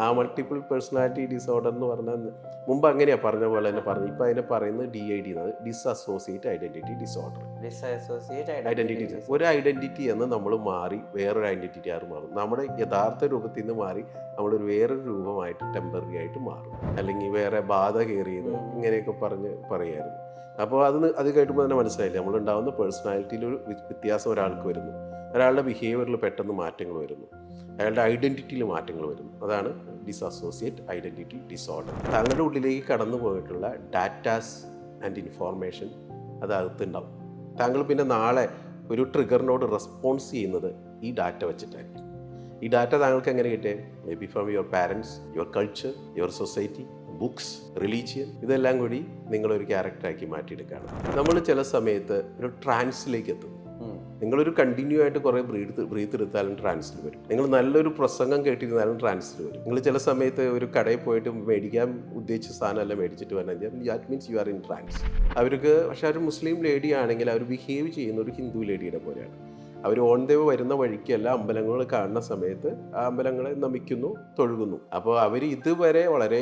ആ multiple personality disorder എന്ന് പറഞ്ഞാൽ മുമ്പ് അങ്ങനെയാണ് പറഞ്ഞ പോലെ തന്നെ പറഞ്ഞു. ഇപ്പം അതിനെ പറയുന്നത് DID എന്നത് ഡിസ്അസോസിയേറ്റ് ഐഡൻറ്റിറ്റി ഡിസോർഡർ. ഐഡൻറ്റിറ്റി ഒരു ഐഡൻറ്റിറ്റി എന്ന് നമ്മൾ മാറി വേറൊരു ഐഡൻറ്റിറ്റി ആയിട്ട് മാറും. നമ്മുടെ യഥാർത്ഥ രൂപത്തിൽ നിന്ന് മാറി നമ്മളൊരു വേറൊരു രൂപമായിട്ട് ടെമ്പററി ആയിട്ട് മാറും. അല്ലെങ്കിൽ വേറെ ബാധ കയറിയത് ഇങ്ങനെയൊക്കെ പറയായിരുന്നു. അപ്പോൾ അത് കേട്ടുമ്പോൾ തന്നെ മനസ്സിലായില്ലേ, നമ്മളുണ്ടാകുന്ന പേഴ്സണാലിറ്റിയിൽ ഒരു വ്യത്യാസം ഒരാൾക്ക് വരുന്നു, ഒരാളുടെ ബിഹേവിയറിൽ പെട്ടെന്ന് മാറ്റങ്ങൾ വരുന്നു, അയാളുടെ ഐഡൻറ്റിറ്റിയിൽ മാറ്റങ്ങൾ വരുന്നു. അതാണ് ഡിസ്അസോസിയേറ്റ് ഐഡൻറ്റിറ്റി ഡിസോർഡർ. താങ്കളുടെ ഉള്ളിലേക്ക് കടന്നു പോയിട്ടുള്ള ഡാറ്റാസ് ആൻഡ് ഇൻഫോർമേഷൻ അത് അകത്തുണ്ടാവും. താങ്കൾ പിന്നെ നാളെ ഒരു ട്രിഗറിനോട് റെസ്പോൺസ് ചെയ്യുന്നത് ഈ ഡാറ്റ വെച്ചിട്ടായിരിക്കും. ഈ ഡാറ്റ താങ്കൾക്ക് എങ്ങനെ കിട്ടിയേ? May be from your parents, your culture, your society, books, religion, ഇതെല്ലാം കൂടി നിങ്ങളൊരു ക്യാരക്ടറാക്കി മാറ്റിയെടുക്കുകയാണ്. നമ്മൾ ചില സമയത്ത് ഒരു ട്രാൻസിലേക്ക് എത്തും. നിങ്ങളൊരു കണ്ടിന്യൂ ആയിട്ട് കുറേ ബ്രീത്ത് എടുത്താലും ട്രാൻസിൽ വരും. നിങ്ങൾ നല്ലൊരു പ്രസംഗം കേട്ടിരുന്നാലും ട്രാൻസിൽ വരും. നിങ്ങൾ ചില സമയത്ത് ഒരു കടയിൽ പോയിട്ട് മേടിക്കാൻ ഉദ്ദേശിച്ച സാധനമല്ല മേടിച്ചിട്ട് വന്നാൽ that means you are in trance. അവർക്ക് പക്ഷേ ഒരു മുസ്ലിം ലേഡി ആണെങ്കിൽ അവർ ബിഹേവ് ചെയ്യുന്ന ഒരു ഹിന്ദു ലേഡിയുടെ പോലെയാണ്. അവർ ഓൺ ദൈവ വരുന്ന വഴിക്കല്ല അമ്പലങ്ങൾ കാണുന്ന സമയത്ത് ആ അമ്പലങ്ങളെ നമിക്കുന്നു, തൊഴുകുന്നു. അപ്പോൾ അവർ ഇതുവരെ വളരെ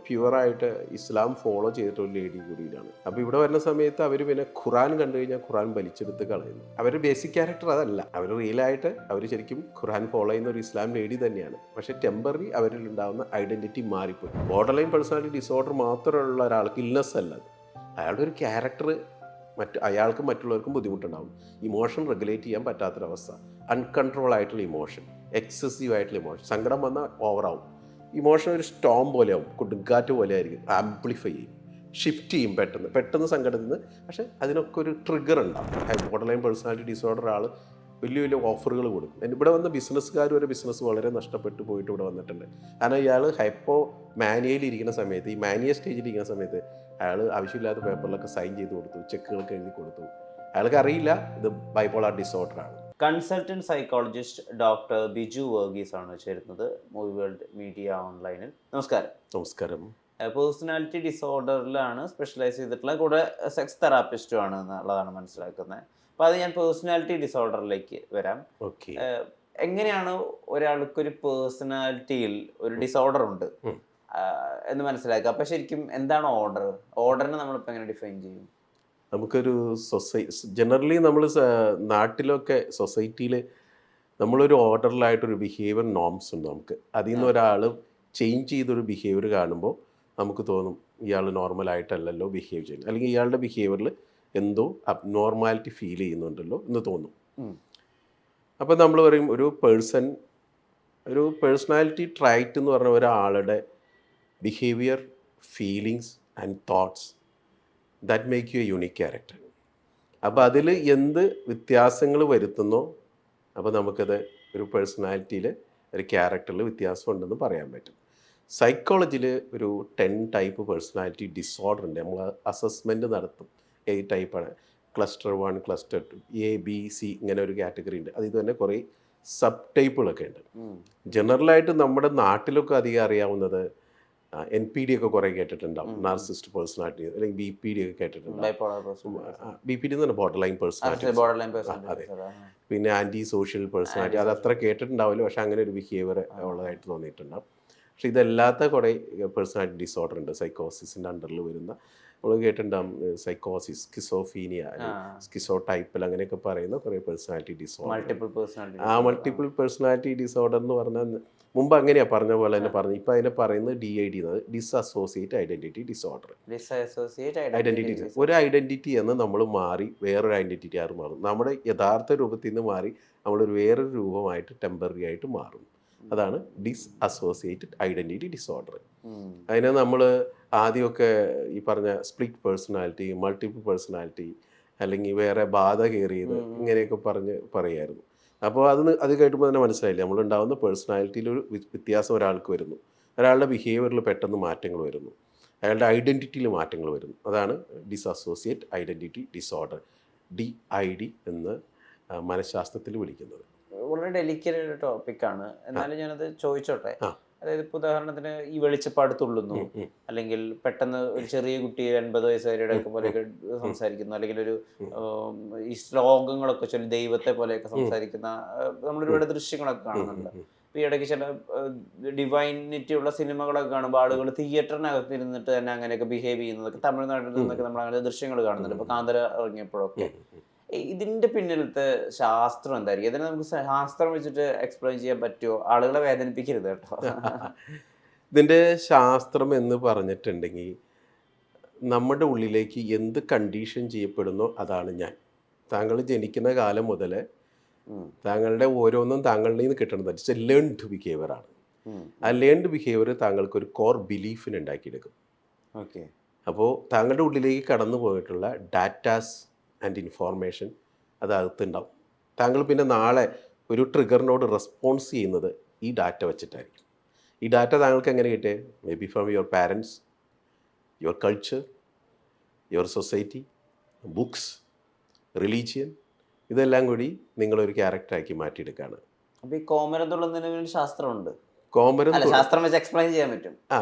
പ്യുവറായിട്ട് ഇസ്ലാം ഫോളോ ചെയ്തിട്ടൊരു ലേഡി കൂടിയാണ്. അപ്പോൾ ഇവിടെ വരുന്ന സമയത്ത് അവർ പിന്നെ ഖുറാൻ കണ്ടു കഴിഞ്ഞാൽ ഖുറാൻ വലിച്ചെടുത്ത് കളയുന്നു. അവരുടെ ബേസിക് ക്യാരക്ടർ അതല്ല. അവർ റിയലായിട്ട് അവർ ശരിക്കും ഖുറാൻ ഫോളോ ചെയ്യുന്ന ഒരു ഇസ്ലാം ലേഡി തന്നെയാണ്. പക്ഷേ ടെമ്പററി അവരിൽ ഉണ്ടാകുന്ന ഐഡൻറ്റിറ്റി മാറിപ്പോയി. ബോർഡർ ലൈൻ പേഴ്സണാലിറ്റി ഡിസോർഡർ മാത്രമുള്ള ഒരാൾക്ക് ഇൽനെസ് അല്ല അത്. അയാളുടെ ഒരു ക്യാരക്ടർ അയാൾക്കും മറ്റുള്ളവർക്കും ബുദ്ധിമുട്ടുണ്ടാകും. ഇമോഷൻ റെഗുലേറ്റ് ചെയ്യാൻ പറ്റാത്തൊരവസ്ഥ, അൺകൺട്രോൾ ആയിട്ടുള്ള ഇമോഷൻ, എക്സസീവ് ആയിട്ടുള്ള ഇമോഷൻ. സങ്കടം വന്നാൽ ഓവറാവും. ഇമോഷൻ ഒരു സ്റ്റോം പോലെയാവും, കൊടുങ്കാറ്റ് പോലെ ആയിരിക്കും, ആംപ്ലിഫൈ ചെയ്യും, ഷിഫ്റ്റ് ചെയ്യും പെട്ടെന്ന് സങ്കടത്തിൽ നിന്ന്. പക്ഷേ അതിനൊക്കെ ഒരു ട്രിഗർ ഉണ്ടാവും. ബോർഡർ ലൈൻ പേഴ്സണാലിറ്റി ഡിസോർഡർ ആൾ വലിയ വലിയ ഓഫറുകൾ കൊടുക്കും. ഇവിടെ വന്ന ബിസിനസ്സുകാർ ഒരു ബിസിനസ് വളരെ നഷ്ടപ്പെട്ടു പോയിട്ട് ഇവിടെ വന്നിട്ടുണ്ട്. കാരണം ഇയാൾ ഹൈപ്പോ മാനിയയിലിരിക്കുന്ന സമയത്ത്, ഈ മാനിയ സ്റ്റേജിലിരിക്കുന്ന സമയത്ത് അയാൾ ആവശ്യമില്ലാത്ത പേപ്പറിലൊക്കെ സൈൻ ചെയ്ത് കൊടുത്തു, ചെക്കുകളൊക്കെ എഴുതി കൊടുത്തു. അയാൾക്ക് അറിയില്ല ഇത് ബൈപോളാർ ഡിസോർഡർ ആണ്. Consultant psychologist doctor Biju Varghese ആണ് ചേരുന്നത് മൂവി വേൾഡ് മീഡിയ ഓൺലൈനിൽ. നമസ്കാരം. നമസ്കാരം. പേഴ്സണാലിറ്റി ഡിസോർഡറിലാണ് സ്പെഷ്യലൈസ് ചെയ്തിട്ടുള്ള, കൂടെ സെക്സ് തെറാപ്പിസ്റ്റും ആണ് എന്നുള്ളതാണ് മനസ്സിലാക്കുന്നത്. അപ്പോൾ അത് ഞാൻ പേഴ്സണാലിറ്റി ഡിസോർഡറിലേക്ക് വരാം. ഓക്കെ. എങ്ങനെയാണ് ഒരാൾക്കൊരു പേഴ്സണാലിറ്റിയിൽ ഒരു ഡിസോർഡർ ഉണ്ട് എന്ന് മനസ്സിലാക്കുക? അപ്പോൾ ശരിക്കും എന്താണ് ഓർഡറിനെ നമ്മളിപ്പോൾ എങ്ങനെ ഡിഫൈൻ ചെയ്യും? നമുക്കൊരു ജനറലി നമ്മൾ നാട്ടിലൊക്കെ സൊസൈറ്റിയിൽ നമ്മളൊരു ഓർഡറിലായിട്ടൊരു ബിഹേവിയർ നോംസ് ഉണ്ട് നമുക്ക്. അതിൽ നിന്ന് ഒരാൾ ചേഞ്ച് ചെയ്തൊരു ബിഹേവിയർ കാണുമ്പോൾ നമുക്ക് തോന്നും ഇയാൾ നോർമലായിട്ടല്ലല്ലോ ബിഹേവ് ചെയ്യുന്നത്, അല്ലെങ്കിൽ ഇയാളുടെ ബിഹേവിയറിൽ എന്തോ അബ്നോർമാലിറ്റി ഫീൽ ചെയ്യുന്നുണ്ടല്ലോ എന്ന് തോന്നും. അപ്പോൾ നമ്മൾ പറയും ഒരു പേഴ്സണാലിറ്റി ട്രൈറ്റ് എന്ന് പറഞ്ഞ ഒരാളുടെ behaviour, feelings and thoughts that make you A unique character. അപ്പോൾ അതിൽ എന്ത് വ്യത്യാസങ്ങൾ വരുത്തുന്നോ അപ്പോൾ നമുക്കത് ഒരു പേഴ്സണാലിറ്റിയിൽ, ഒരു ക്യാരക്ടറിൽ വ്യത്യാസം ഉണ്ടെന്ന് പറയാൻ പറ്റും. സൈക്കോളജിയിൽ ഒരു 10 ടൈപ്പ് പേഴ്സണാലിറ്റി ഡിസോർഡർ ഉണ്ട്. നമ്മൾ അസസ്മെൻറ്റ് നടത്തും. 8 ടൈപ്പാണ്. ക്ലസ്റ്റർ 1, ക്ലസ്റ്റർ 2, ABC, ഇങ്ങനെ ഒരു കാറ്റഗറി ഉണ്ട്. അതിൽ തന്നെ കുറേ സബ് ടൈപ്പുകളൊക്കെ ഉണ്ട്. ജനറലായിട്ട് നമ്മുടെ നാട്ടിലൊക്കെ അധികം അറിയാവുന്നത് NPD ഒക്കെ കുറേ കേട്ടിട്ടുണ്ടാവും, നാർസിസ്റ്റ് പേഴ്സണാലിറ്റി, അല്ലെങ്കിൽ BPD ഒക്കെ കേട്ടിട്ടുണ്ടാവും. BPD എന്ന് പറഞ്ഞാൽ ബോർഡർ ലൈൻ പേഴ്സണാലിറ്റി. അതെ. പിന്നെ ആൻറ്റി സോഷ്യൽ പേഴ്സണാലിറ്റി, അത് അത്ര കേട്ടിട്ടുണ്ടാവില്ല, പക്ഷേ അങ്ങനെ ഒരു ബിഹേവിയർ ഉള്ളതായിട്ട് തോന്നിയിട്ടുണ്ടാവും. പക്ഷേ ഇതല്ലാത്ത കുറേ പേഴ്സണാലിറ്റി ഡിസോർഡർ ഉണ്ട് സൈക്കോസിസിൻ്റെ അണ്ടറിൽ വരുന്ന. നമ്മൾ കേട്ടിട്ടുണ്ടാകും സൈക്കോസിസ്, സ്കിസോഫീനിയ, സ്കിസോ ടൈപ്പിൽ അങ്ങനെയൊക്കെ പറയുന്ന കുറേ personality disorder. Multiple personality disorder എന്ന് പറഞ്ഞാൽ മുമ്പ് അങ്ങനെയാണ് പറഞ്ഞ പോലെ തന്നെ പറഞ്ഞു. ഇപ്പം അതിനെ പറയുന്നത് DID എന്നത് ഡിസ്അസോസിയേറ്റ് ഐഡൻറ്റിറ്റി ഡിസോർഡർ. ഒരു ഐഡൻറ്റിറ്റി എന്ന് നമ്മൾ മാറി വേറൊരു ഐഡൻറ്റിറ്റി ആയിട്ട് മാറും. നമ്മുടെ യഥാർത്ഥ രൂപത്തിൽ നിന്ന് മാറി നമ്മളൊരു വേറൊരു രൂപമായിട്ട് ടെമ്പററി ആയിട്ട് മാറും. അതാണ് ഡിസ്അസോസിയേറ്റഡ് ഐഡൻറ്റിറ്റി ഡിസോർഡർ. അതിനെ നമ്മൾ ആദ്യമൊക്കെ ഈ പറഞ്ഞ സ്പ്ലിറ്റ് പേഴ്സണാലിറ്റി, മൾട്ടിപ്പിൾ പേഴ്സണാലിറ്റി, അല്ലെങ്കിൽ വേറെ ബാധ കയറിയത്, ഇങ്ങനെയൊക്കെ പറയായിരുന്നു. അപ്പോൾ അത് കേട്ടുമ്പോൾ തന്നെ മനസ്സിലായില്ലേ, നമ്മളുണ്ടാകുന്ന പേഴ്സണാലിറ്റിയിൽ ഒരു വ്യത്യാസം ഒരാൾക്ക് വരുന്നു, ഒരാളുടെ ബിഹേവിയറിൽ പെട്ടെന്ന് മാറ്റങ്ങൾ വരുന്നു, അയാളുടെ ഐഡൻറ്റിറ്റിയിൽ മാറ്റങ്ങൾ വരുന്നു. അതാണ് ഡിസ്അസോസിയേറ്റ് ഐഡൻറ്റിറ്റി ഡിസോർഡർ, DID എന്ന് മനഃശാസ്ത്രത്തിൽ വിളിക്കുന്നത്. വളരെ ഡെലിക്കേറ്റഡ് ടോപ്പിക്കാണ്, എന്നാലും ഞാനത് ചോദിച്ചോട്ടെ. അതായത് ഇപ്പോൾ ഉദാഹരണത്തിന് ഈ വെളിച്ചപ്പാട് തുള്ളുന്നു, അല്ലെങ്കിൽ പെട്ടെന്ന് ഒരു ചെറിയ കുട്ടി 80 വയസ്സുകാരുടെ പോലെയൊക്കെ സംസാരിക്കുന്നു, അല്ലെങ്കിൽ ഒരു ഈ ശ്ലോകങ്ങളൊക്കെ ചൊല്ലി ദൈവത്തെ പോലെയൊക്കെ സംസാരിക്കുന്ന നമ്മളൊരുപാട് ദൃശ്യങ്ങളൊക്കെ കാണുന്നുണ്ട്. ഈ ഇടയ്ക്ക് ചില ഡിവൈനിറ്റി ഉള്ള സിനിമകളൊക്കെ കാണുമ്പോൾ ആളുകൾ തിയേറ്ററിനകത്ത് ഇരുന്നിട്ട് തന്നെ അങ്ങനെയൊക്കെ ബിഹേവ് ചെയ്യുന്നതൊക്കെ തമിഴ്നാട്ടിൽ നിന്നൊക്കെ നമ്മൾ അങ്ങനെ ദൃശ്യങ്ങൾ കാണുന്നുണ്ട്. ഇപ്പോൾ കാന്തര ഇറങ്ങിയപ്പോഴൊക്കെ ഇതിന്റെ പിന്നിലത്തെ ശാസ്ത്രം എന്തായിരിക്കും? ഇതിനെ നമുക്ക് ശാസ്ത്രം വെച്ചിട്ട് എക്സ്പ്ലെയിൻ ചെയ്യാൻ പറ്റുമോ? ആളുകളെ വേദനിപ്പിക്കരുത് കേട്ടോ. ഇതിൻ്റെ ശാസ്ത്രം എന്ന് പറഞ്ഞിട്ടുണ്ടെങ്കിൽ നമ്മുടെ ഉള്ളിലേക്ക് എന്ത് കണ്ടീഷൻ ചെയ്യപ്പെടുന്നോ അതാണ് ഞാൻ. താങ്കൾ ജനിക്കുന്ന കാലം മുതൽ താങ്കളുടെ ഓരോന്നും താങ്കളിൽ നിന്ന് കിട്ടുന്നത് ഇറ്റ്സ് എ ലേൺഡ് ബിഹേവിയർ ആണ്. ആ ലേൺഡ് ബിഹേവിയർ താങ്കൾക്ക് ഒരു കോർ ബിലീഫിന് ഉണ്ടാക്കിയെടുക്കും. ഓക്കെ. അപ്പോൾ താങ്കളുടെ ഉള്ളിലേക്ക് കടന്നു പോയിട്ടുള്ള ഡാറ്റാസ് ആൻഡ് ഇൻഫോർമേഷൻ അതകത്തുണ്ടാവും. താങ്കൾ പിന്നെ നാളെ ഒരു ട്രിഗറിനോട് റെസ്പോൺസ് ചെയ്യുന്നത് ഈ ഡാറ്റ വെച്ചിട്ടായിരിക്കും. ഈ ഡാറ്റ താങ്കൾക്ക് എങ്ങനെ കിട്ടിയേ? May be from your parents, your culture, your society, books, religion, ഇതെല്ലാം കൂടി നിങ്ങളൊരു ക്യാരക്ടറാക്കി മാറ്റിയെടുക്കുകയാണ്. അപ്പോൾ ഈ കോമരം തുള്ളുന്നതിന് വേണ്ടി ശാസ്ത്രമുണ്ട്. കോമരം ശാസ്ത്രം വെച്ച് എക്സ്പ്ലെയിൻ ചെയ്യാൻ പറ്റും.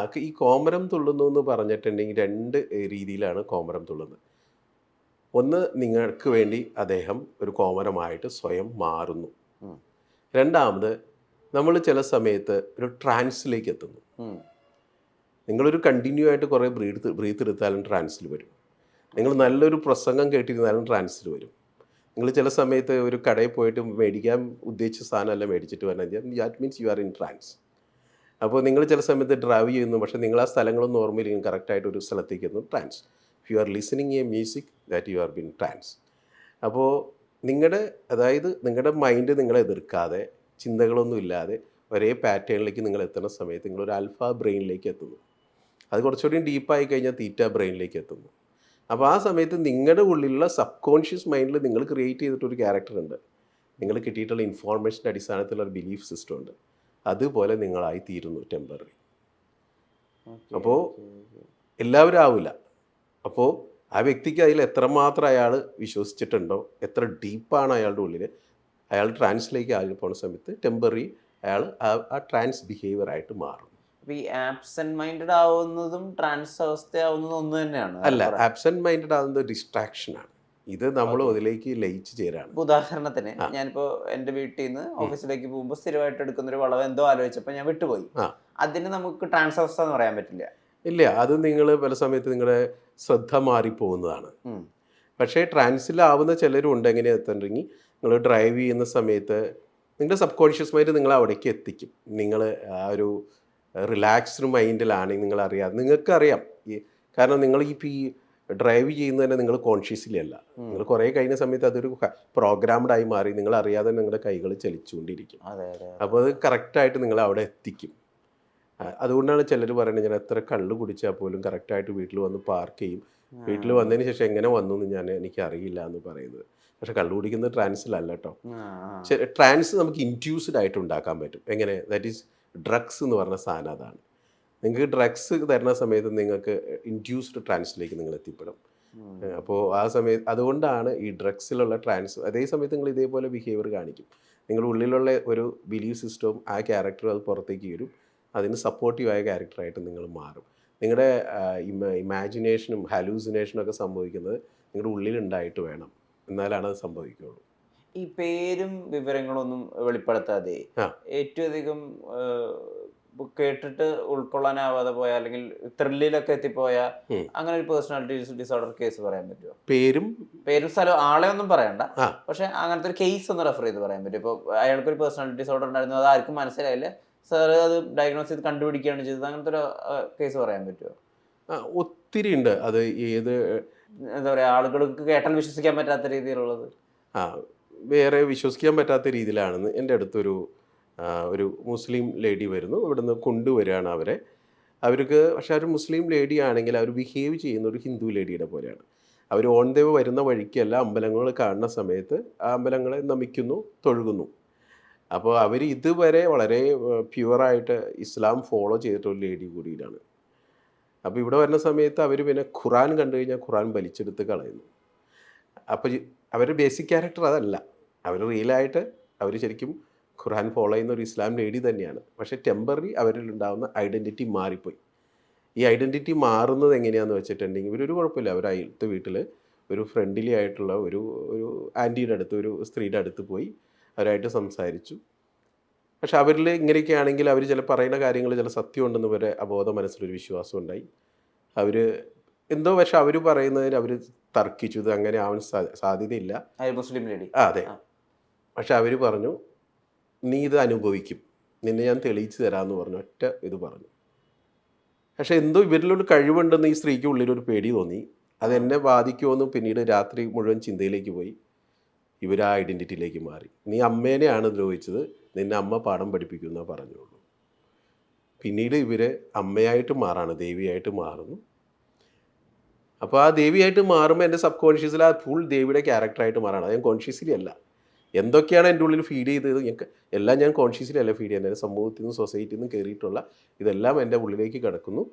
ഈ കോമരം തുള്ളുന്നു എന്ന് പറഞ്ഞിട്ടുണ്ടെങ്കിൽ 2 രീതിയിലാണ് കോമരം തുള്ളുന്നത്. ഒന്ന്, നിങ്ങൾക്ക് വേണ്ടി അദ്ദേഹം ഒരു കോമരമായിട്ട് സ്വയം മാറുന്നു. രണ്ടാമത്, നമ്മൾ ചില സമയത്ത് ഒരു ട്രാൻസിലേക്ക് എത്തുന്നു. നിങ്ങളൊരു കണ്ടിന്യൂ ആയിട്ട് കുറേ ബ്രീത്ത് എടുത്താലും ട്രാൻസിൽ വരും. നിങ്ങൾ നല്ലൊരു പ്രസംഗം കേട്ടിരുന്നാലും ട്രാൻസിൽ വരും. നിങ്ങൾ ചില സമയത്ത് ഒരു കടയിൽ പോയിട്ട് മേടിക്കാൻ ഉദ്ദേശിച്ച സാധനമല്ല മേടിച്ചിട്ട് വന്നാൽ that means you are in trance. അപ്പോൾ നിങ്ങൾ ചില സമയത്ത് ഡ്രൈവ് ചെയ്യുന്നു, പക്ഷേ നിങ്ങൾ ആ സ്ഥലങ്ങളൊന്നും ഓർമ്മയില്ലെങ്കിൽ കറക്റ്റായിട്ട് ഒരു സ്ഥലത്തേക്ക് എത്തുന്നു, trance. If you are listening a music that you are been trance. അപ്പോൾ നിങ്ങളുടെ മൈൻഡ് നിങ്ങളെ എതിർക്കാതെ, ചിന്തകളൊന്നും ഇല്ലാതെ ഒരേ പാറ്റേണിലേക്ക് നിങ്ങൾ എത്തുന്ന സമയത്ത് നിങ്ങളൊരു ആൽഫ ബ്രെയിനിലേക്ക് എത്തുന്നു. അത് കുറച്ചുകൂടി ഡീപ്പായി കഴിഞ്ഞാൽ തീറ്റ ബ്രെയിനിലേക്ക് എത്തുന്നു. അപ്പോൾ ആ സമയത്ത് നിങ്ങളുടെ ഉള്ളിലുള്ള സബ് കോൺഷ്യസ് മൈൻഡിൽ നിങ്ങൾ ക്രിയേറ്റ് ചെയ്തിട്ടൊരു ക്യാരക്ടർ ഉണ്ട്. നിങ്ങൾ കിട്ടിയിട്ടുള്ള ഇൻഫോർമേഷൻ്റെ അടിസ്ഥാനത്തിലുള്ള ഒരു ബിലീഫ് സിസ്റ്റം ഉണ്ട്. അതുപോലെ നിങ്ങളായി തീരുന്നു ടെമ്പററി. അപ്പോൾ എല്ലാവരും ആവില്ല. അപ്പോൾ ആ വ്യക്തിക്ക് അതിൽ എത്രമാത്രം അയാൾ വിശ്വസിച്ചിട്ടുണ്ടോ, എത്ര ഡീപ്പാണ് അയാളുടെ ഉള്ളിൽ, അയാൾ ട്രാൻസിലേക്ക് ആയി പോകുന്ന സമയത്ത് ടെമ്പററി അയാൾ ആ ട്രാൻസ് ബിഹേവിയർ ആയിട്ട് മാറും. ഈ ആബ്സെന്റ് മൈൻഡഡ് ആവുന്നതും ട്രാൻസ് അവസ്ഥയാവുന്നതും ഒന്ന് തന്നെയാണ്. അല്ല, ആബ്സെന്റ് മൈൻഡഡ് ആവുന്നത് ഡിസ്ട്രാക്ഷനാണ്. ഇത് നമ്മൾ അതിലേക്ക് ലയിച്ച് ചേരാണ്. ഉദാഹരണത്തിന് ഞാനിപ്പോ എന്റെ വീട്ടിൽ നിന്ന് ഓഫീസിലേക്ക് പോകുമ്പോൾ സ്ഥിരമായിട്ട് എടുക്കുന്ന ഒരു വളവ് എന്തോ ആലോചിച്ചപ്പോൾ ഞാൻ വിട്ടുപോയി. അതിന് നമുക്ക് ട്രാൻസ് അവസ്ഥ എന്ന് പറയാൻ പറ്റില്ല. ഇല്ല, അത് നിങ്ങൾ പല സമയത്ത് നിങ്ങളുടെ ശ്രദ്ധ മാറിപ്പോകുന്നതാണ്. പക്ഷേ ട്രാൻസിലാവുന്ന ചിലരും ഉണ്ട്. എങ്ങനെയാ എത്തുന്നുണ്ടെങ്കിൽ നിങ്ങൾ ഡ്രൈവ് ചെയ്യുന്ന സമയത്ത് നിങ്ങളുടെ സബ് കോൺഷ്യസ് മൈൻഡ് നിങ്ങൾ അവിടേക്ക് എത്തിക്കും. നിങ്ങൾ ആ ഒരു റിലാക്സ്ഡ് മൈൻഡിലാണെങ്കിൽ നിങ്ങളറിയാം, നിങ്ങൾക്കറിയാം. കാരണം നിങ്ങൾ ഇപ്പോൾ ഈ ഡ്രൈവ് ചെയ്യുന്നതന്നെ നിങ്ങൾ കോൺഷ്യസ്ലി അല്ല. നിങ്ങൾ കുറേ കഴിഞ്ഞ സമയത്ത് അതൊരു പ്രോഗ്രാംഡായി മാറി, നിങ്ങൾ അറിയാതെ നിങ്ങളുടെ കൈകൾ ചലിച്ചുകൊണ്ടിരിക്കും. അപ്പോൾ അത് കറക്റ്റായിട്ട് നിങ്ങളെ അവിടെ എത്തിക്കും. അതുകൊണ്ടാണ് ചിലർ പറയുന്നത്, ഞാൻ എത്ര കള്ള് കുടിച്ചാൽ പോലും കറക്റ്റായിട്ട് വീട്ടിൽ വന്ന് പാർക്ക് ചെയ്യും. വീട്ടിൽ വന്നതിന് ശേഷം എങ്ങനെ വന്നു എന്ന് എനിക്കറിയില്ല എന്ന് പറയുന്നത്. പക്ഷെ കള്ളു കുടിക്കുന്നത് ട്രാൻസിലല്ല കേട്ടോ. ട്രാൻസ് നമുക്ക് ഇൻഡ്യൂസ്ഡ് ആയിട്ട് ഉണ്ടാക്കാൻ പറ്റും. എങ്ങനെ? ദാറ്റ് ഈസ് ഡ്രഗ്സ് എന്ന് പറഞ്ഞ സാധനം അതാണ്. നിങ്ങൾക്ക് ഡ്രഗ്സ് തരുന്ന സമയത്ത് നിങ്ങൾക്ക് ഇൻഡ്യൂസ്ഡ് ട്രാൻസിലേക്ക് നിങ്ങൾ എത്തിപ്പെടും. അപ്പോൾ ആ സമയത്ത് അതുകൊണ്ടാണ് ഈ ഡ്രഗ്സിലുള്ള ട്രാൻസ്. അതേ സമയത്ത് നിങ്ങൾ ഇതേപോലെ ബിഹേവിയർ കാണിക്കും. നിങ്ങളുടെ ഉള്ളിലുള്ള ഒരു ബിലീഫ് സിസ്റ്റവും ആ ക്യാരക്ടറും അത് പുറത്തേക്ക് വരും. അതിന് സപ്പോർട്ടീവായ ക്യാരക്ടറായിട്ട് നിങ്ങൾ മാറും. നിങ്ങളുടെ ഇമാജിനേഷനും ഹാലൂസിനേഷനും ഒക്കെ സംഭവിക്കുന്നത് നിങ്ങളുടെ ഉള്ളിലുണ്ടായിട്ട് വേണം, എന്നാലാണ് അത് സംഭവിക്കുകയുള്ളൂ. ഈ പേരും വിവരങ്ങളൊന്നും വെളിപ്പെടുത്താതെ ഏറ്റവും അധികം കേട്ടിട്ട് ഉൾക്കൊള്ളാനാവാതെ പോയ, അല്ലെങ്കിൽ ത്രില്ലിലൊക്കെ എത്തിപ്പോയ അങ്ങനെ ഒരു പേഴ്സണാലിറ്റി ഡിസോർഡർ കേസ് പറയാൻ പറ്റുമോ? പേരും സ്ഥലം ആളെ ഒന്നും പറയണ്ട, പക്ഷെ അങ്ങനത്തെ ഒരു കേസ് ഒന്ന് റെഫർ ചെയ്ത് പറയാൻ പറ്റും. ഇപ്പോൾ അയാൾക്കൊരു പേഴ്സണാലിറ്റി ഡിസോർഡർ ഉണ്ടായിരുന്നു, അത് ആർക്കും മനസ്സിലായില്ല, സാർ അത് ഡയഗ്നോസ് ചെയ്ത് കണ്ടുപിടിക്കുകയാണ് ചെയ്തത്, അങ്ങനത്തെ ഒരു കേസ് പറയാൻ പറ്റുമോ? ഒത്തിരി ഉണ്ട്. അത് ഏത് എന്താ പറയുക, ആളുകൾക്ക് കേട്ടാൽ വിശ്വസിക്കാൻ പറ്റാത്ത രീതിയിലുള്ളത്. വേറെ വിശ്വസിക്കാൻ പറ്റാത്ത രീതിയിലാണെന്ന് എൻ്റെ അടുത്തൊരു മുസ്ലിം ലേഡി വരുന്നു. ഇവിടുന്ന് കൊണ്ടുവരികയാണ് അവർക്ക്. പക്ഷെ അവർ മുസ്ലിം ലേഡി ആണെങ്കിൽ അവർ ബിഹേവ് ചെയ്യുന്ന ഒരു ഹിന്ദു ലേഡിയുടെ പോലെയാണ്. അവർ ഓൺ ദ വേ വരുന്ന വഴിക്കല്ല, അമ്പലങ്ങൾ കാണുന്ന സമയത്ത് ആ അമ്പലങ്ങളെ നമിക്കുന്നു, തൊഴുകുന്നു. അപ്പോൾ അവർ ഇതുവരെ വളരെ പ്യുവറായിട്ട് ഇസ്ലാം ഫോളോ ചെയ്തിട്ടൊരു ലേഡി കൂടിയിട്ടാണ്. അപ്പോൾ ഇവിടെ വരുന്ന സമയത്ത് അവർ പിന്നെ ഖുറാൻ കണ്ടു കഴിഞ്ഞാൽ ഖുറാൻ വലിച്ചെടുത്ത് കളയുന്നു. അപ്പോൾ അവരുടെ ബേസിക് ക്യാരക്ടർ അതല്ല. അവർ റിയലായിട്ട് അവർ ശരിക്കും ഖുറാൻ ഫോളോ ചെയ്യുന്ന ഒരു ഇസ്ലാം ലേഡി തന്നെയാണ്. പക്ഷേ ടെമ്പററി അവരിലുണ്ടാകുന്ന ഐഡൻറ്റിറ്റി മാറിപ്പോയി. ഈ ഐഡൻറ്റിറ്റി മാറുന്നത് എങ്ങനെയാണെന്ന് വെച്ചിട്ടുണ്ടെങ്കിൽ, ഇവരൊരു കുഴപ്പമില്ല. അവർ അയലത്തെ വീട്ടിൽ ഒരു ഫ്രണ്ട്ലി ആയിട്ടുള്ള ഒരു ആൻറ്റിയുടെ അടുത്ത്, ഒരു സ്ത്രീയുടെ അടുത്ത് പോയി അവരായിട്ട് സംസാരിച്ചു. പക്ഷെ അവരിൽ ഇങ്ങനെയൊക്കെ ആണെങ്കിൽ അവർ ചില പറയുന്ന കാര്യങ്ങൾ ചില സത്യം ഉണ്ടെന്ന് വരെ അബോധ മനസ്സിലൊരു വിശ്വാസം ഉണ്ടായി. അവർ എന്തോ പക്ഷെ അവർ പറയുന്നതിന് അവർ തർക്കിച്ചു, ഇത് അങ്ങനെ ആവാൻ സാധ്യതയില്ല. മുസ്ലിം ലേഡി. അതെ. പക്ഷെ അവർ പറഞ്ഞു, നീ ഇത് അനുഭവിക്കും, നിന്നെ ഞാൻ തെളിയിച്ചു തരാമെന്ന് പറഞ്ഞു, ഒറ്റ ഇത് പറഞ്ഞു. പക്ഷെ എന്തോ ഇവരിലൊരു കഴിവുണ്ടെന്ന് ഈ സ്ത്രീക്ക് ഉള്ളിലൊരു പേടി തോന്നി. അതെന്നെ ബാധിക്കുമെന്ന് പിന്നീട് രാത്രി മുഴുവൻ ചിന്തയിലേക്ക് പോയി. ഇവർ ആ ഐഡൻറ്റിറ്റിയിലേക്ക് മാറി. നീ അമ്മേനെയാണ് ദ്രോഹിച്ചത്, നിന്നെ അമ്മ പാഠം പഠിപ്പിക്കുമെന്നേ പറഞ്ഞുള്ളൂ. പിന്നീട് ഇവർ അമ്മയായിട്ട് മാറാണ്, ദേവിയായിട്ട് മാറുന്നു. അപ്പോൾ ആ ദേവിയായിട്ട് മാറുമ്പോൾ എൻ്റെ സബ് കോൺഷ്യസിൽ ആ ഫുൾ ദേവിയുടെ ക്യാരക്ടറായിട്ട് മാറാണ്. അത് ഞാൻ കോൺഷ്യസ്ലി അല്ല. എന്തൊക്കെയാണ് എൻ്റെ ഉള്ളിൽ ഫീഡ് ചെയ്തത് ഞങ്ങൾക്ക് എല്ലാം ഞാൻ കോൺഷ്യസ്ലി അല്ല ഫീഡ് ചെയ്യുന്നത്. എൻ്റെ സമൂഹത്തിൽ നിന്നും സൊസൈറ്റിയിൽ നിന്നും കയറിയിട്ടുള്ള ഇതെല്ലാം എൻ്റെ ഉള്ളിലേക്ക് കിടക്കുന്നു.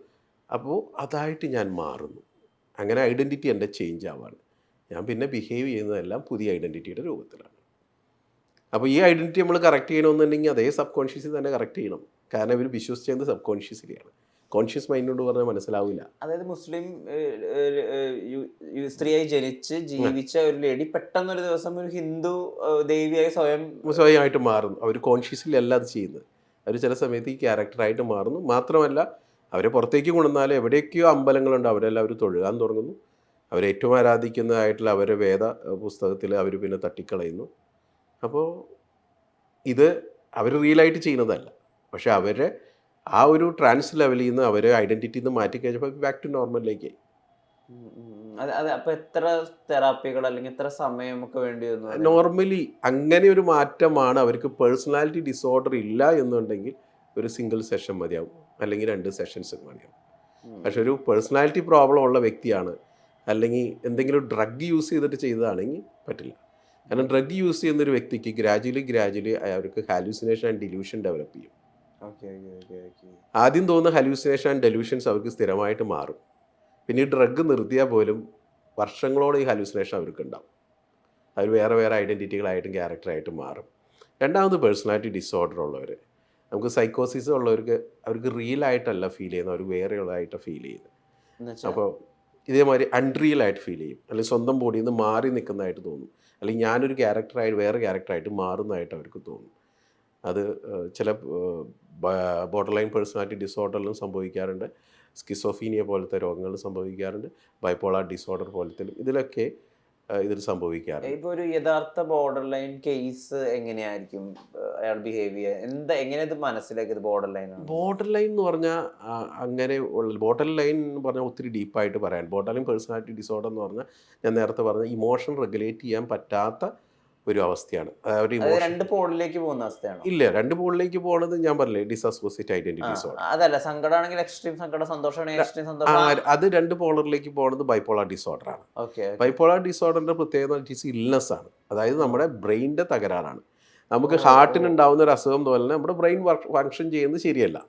അപ്പോൾ അതായിട്ട് ഞാൻ മാറുന്നു. അങ്ങനെ ഐഡൻറ്റിറ്റി എൻ്റെ ചേഞ്ച് ആവാണ്. ഞാൻ പിന്നെ ബിഹേവ് ചെയ്യുന്നതെല്ലാം പുതിയ ഐഡൻറ്റിറ്റിയുടെ രൂപത്തിലാണ്. അപ്പോൾ ഈ ഐഡൻറ്റിറ്റി നമ്മൾ കറക്റ്റ് ചെയ്യണമെന്നുണ്ടെങ്കിൽ അതേ സബ് കോൺഷ്യസിൽ തന്നെ കറക്റ്റ് ചെയ്യണം. കാരണം ഇവർ വിശ്വസിച്ചത് സബ് കോൺഷ്യസിലാണ്. കോൺഷ്യസ് മൈൻഡോട് പറഞ്ഞാൽ മനസ്സിലാവില്ല. അതായത് മുസ്ലിം സ്ത്രീയായി ജനിച്ച് ജീവിച്ച ഒരു ലേഡി പെട്ടെന്നൊരു ദിവസം ഒരു ഹിന്ദു ദേവിയായി സ്വയമായിട്ട് മാറുന്നു. അവർ കോൺഷ്യസ്ലി അല്ല അത് ചെയ്യുന്നത്. അവർ ചില സമയത്ത് ഈ ക്യാരക്ടറായിട്ട് മാറുന്നു. മാത്രമല്ല അവരെ പുറത്തേക്ക് കൊണ്ടുവന്നാലും എവിടെയൊക്കെയോ അമ്പലങ്ങളുണ്ട്, അവരെല്ലാം അവർ തൊഴുകാൻ തുടങ്ങുന്നു. അവരേറ്റവും ആരാധിക്കുന്നതായിട്ടുള്ള അവരുടെ വേദ പുസ്തകത്തിൽ അവർ പിന്നെ തട്ടിക്കളയുന്നു. അപ്പോൾ ഇത് അവർ റിയലായിട്ട് ചെയ്യുന്നതല്ല. പക്ഷെ അവരെ ആ ഒരു ട്രാൻസ് ലെവലിൽ നിന്ന് അവരെ ഐഡൻറ്റിറ്റിയിൽ നിന്ന് മാറ്റി കഴിഞ്ഞപ്പോൾ ബാക്ക് ടു നോർമലിലേക്ക്. അതെ. അപ്പൊ എത്ര തെറാപ്പികൾ അല്ലെങ്കിൽ എത്ര സമയമൊക്കെ വേണ്ടി വന്നു? നോർമലി അങ്ങനെ ഒരു മാറ്റമാണ്. അവർക്ക് പേഴ്സണാലിറ്റി ഡിസോർഡർ ഇല്ല എന്നുണ്ടെങ്കിൽ ഒരു സിംഗിൾ സെഷൻ മതിയാവും, അല്ലെങ്കിൽ 2 സെഷൻസ് മതിയാവും. പക്ഷെ ഒരു പേഴ്സണാലിറ്റി പ്രോബ്ലം ഉള്ള വ്യക്തിയാണ്, അല്ലെങ്കിൽ എന്തെങ്കിലും ഡ്രഗ് യൂസ് ചെയ്തിട്ട് ചെയ്തതാണെങ്കിൽ പറ്റില്ല. കാരണം ഡ്രഗ് യൂസ് ചെയ്യുന്നൊരു വ്യക്തിക്ക് ഗ്രാജുവലി അവർക്ക് ഹാലൂസിനേഷൻ ആൻഡ് ഡിലൂഷൻ ഡെവലപ്പ് ചെയ്യും. ആദ്യം തോന്നുന്ന ഹാലൂസിനേഷൻ ആൻഡ് ഡെലൂഷൻസ് അവർക്ക് സ്ഥിരമായിട്ട് മാറും. പിന്നെ ഈ ഡ്രഗ് നിർത്തിയാൽ പോലും വർഷങ്ങളോളം ഈ ഹാലൂസിനേഷൻ അവർക്ക് ഉണ്ടാവും. അവർ വേറെ വേറെ ഐഡൻറ്റിറ്റികളായിട്ടും ക്യാരക്ടറായിട്ടും മാറും. രണ്ടാമത് പേഴ്സണാലിറ്റി ഡിസോർഡർ ഉള്ളവർ, നമുക്ക് സൈക്കോസിസ് ഉള്ളവർക്ക് അവർക്ക് റിയൽ ആയിട്ടല്ല ഫീൽ ചെയ്യുന്നത്, അവർ വേറെ ഉള്ളതായിട്ട് ഫീൽ ചെയ്യുന്നത്. അപ്പോൾ ഇതേമാതിരി അൺറിയൽ ആയിട്ട് ഫീൽ ചെയ്യും, അല്ലെങ്കിൽ സ്വന്തം ബോഡിയിൽ നിന്ന് മാറി നിൽക്കുന്നതായിട്ട് തോന്നും, അല്ലെങ്കിൽ ഞാനൊരു ക്യാരക്ടറായിട്ട് വേറെ ക്യാരക്ടറായിട്ട് മാറുന്നതായിട്ട് അവർക്ക് തോന്നും. അത് ചില ബോർഡർ ലൈൻ പേഴ്സണാലിറ്റി ഡിസോർഡറിലും സംഭവിക്കാറുണ്ട്, സ്കിസോഫീനിയ പോലത്തെ രോഗങ്ങൾ സംഭവിക്കാറുണ്ട്, ബൈപ്പോളാർ ഡിസോർഡർ പോലത്തെ ഇതിലൊക്കെ ഇതിൽ സംഭവിക്കാറുണ്ട്. ഇപ്പോൾ ഒരു യഥാർത്ഥ ബോർഡർ ലൈൻ കേസ് എങ്ങനെയായിരിക്കും അയാൾ ബിഹേവ് ചെയ്യുക? എങ്ങനെ ഇത് മനസ്സിലാക്കിയത് ബോർഡർ ലൈൻ? ബോർഡർ ലൈൻ എന്ന് പറഞ്ഞാൽ അങ്ങനെ ഉള്ള ബോർഡർ ലൈൻ എന്ന് പറഞ്ഞാൽ ഒത്തിരി ഡീപ്പായിട്ട് പറയാൻ. ബോർഡർ ലൈൻ പേഴ്സണാലിറ്റി ഡിസോർഡർ എന്ന് പറഞ്ഞാൽ ഞാൻ നേരത്തെ പറഞ്ഞ ഇമോഷൻ റെഗുലേറ്റ് ചെയ്യാൻ പറ്റാത്ത ഒരു അവസ്ഥയാണ്. രണ്ട് പോളിലേക്ക് പോകുന്ന അവസ്ഥയാണ്. ഇല്ല, 2 പോളിലേക്ക് പോകുന്നത് ഞാൻ പറഞ്ഞില്ലേ, ഡിസോസിയേറ്റ് ഐഡന്റിറ്റി ഡിസോർഡർ. അതല്ല, സങ്കടമാണെങ്കിൽ എക്സ്ട്രീം സങ്കടം, സന്തോഷമാണെങ്കിൽ എക്സ്ട്രീം സന്തോഷം. അത് 2 പോളറിലേക്ക് പോകുന്നത് ബൈപ്പോളാർ ഡിസോർഡർ ആണ്. ബൈപ്പോളാർ ഡിസോർഡറിന്റെ പ്രത്യേകത ഇൽനെസ് ആണ്. അതായത് നമ്മുടെ ബ്രെയിനിന്റെ തകരാറാണ്. നമുക്ക് ഹാർട്ടിന് ഉണ്ടാവുന്ന ഒരു അസുഖം പോലെ നമ്മുടെ ബ്രെയിൻ ഫങ്ഷൻ ചെയ്യുന്നത് ശരിയല്ല.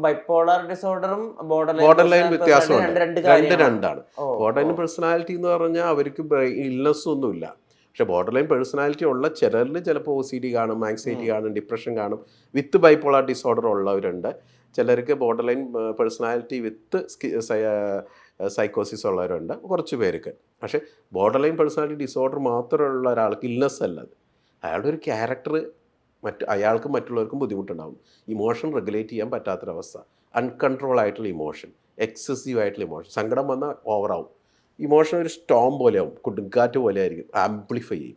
ബൈപ്പോളാർ ഡിസോർഡറും ബോർഡർ ലൈൻ വ്യത്യാസമുണ്ട്. രണ്ടാണ്. ബോർഡർ ലൈൻ പേഴ്സണാലിറ്റി എന്ന് പറഞ്ഞാൽ അവർക്ക് ഇൽനെസ് ഒന്നുമില്ല. പക്ഷേ ബോർഡർ ലൈൻ പേഴ്സണാലിറ്റി ഉള്ള ചിലരിൽ ചിലപ്പോൾ OCD കാണും, ആങ്സൈറ്റി കാണും, ഡിപ്രഷൻ കാണും. വിത്ത് ബൈപ്പോളാർ ഡിസോർഡർ ഉള്ളവരുണ്ട്. ചിലർക്ക് ബോർഡർ ലൈൻ പേഴ്സണാലിറ്റി വിത്ത് സൈക്കോസിസ് ഉള്ളവരുണ്ട്, കുറച്ച് പേർക്ക്. പക്ഷേ ബോർഡർ ലൈൻ പേഴ്സണാലിറ്റി ഡിസോർഡർ മാത്രമുള്ള ഒരാൾക്ക് ഇൽനെസ് അല്ല അത്. അയാളുടെ ഒരു ക്യാരക്ടർ അയാൾക്കും മറ്റുള്ളവർക്കും ബുദ്ധിമുട്ടുണ്ടാകും. ഇമോഷൻ റെഗുലേറ്റ് ചെയ്യാൻ പറ്റാത്തൊരവസ്ഥ, അൺകൺട്രോൾ ആയിട്ടുള്ള ഇമോഷൻ, എക്സസീവ് ആയിട്ടുള്ള ഇമോഷൻ. സങ്കടം വന്നാൽ ഓവറാവും. ഇമോഷൻ ഒരു സ്റ്റോം പോലെയാവും, കൊടുങ്കാറ്റ് പോലെ ആയിരിക്കും, ആംപ്ലിഫൈ ചെയ്യും,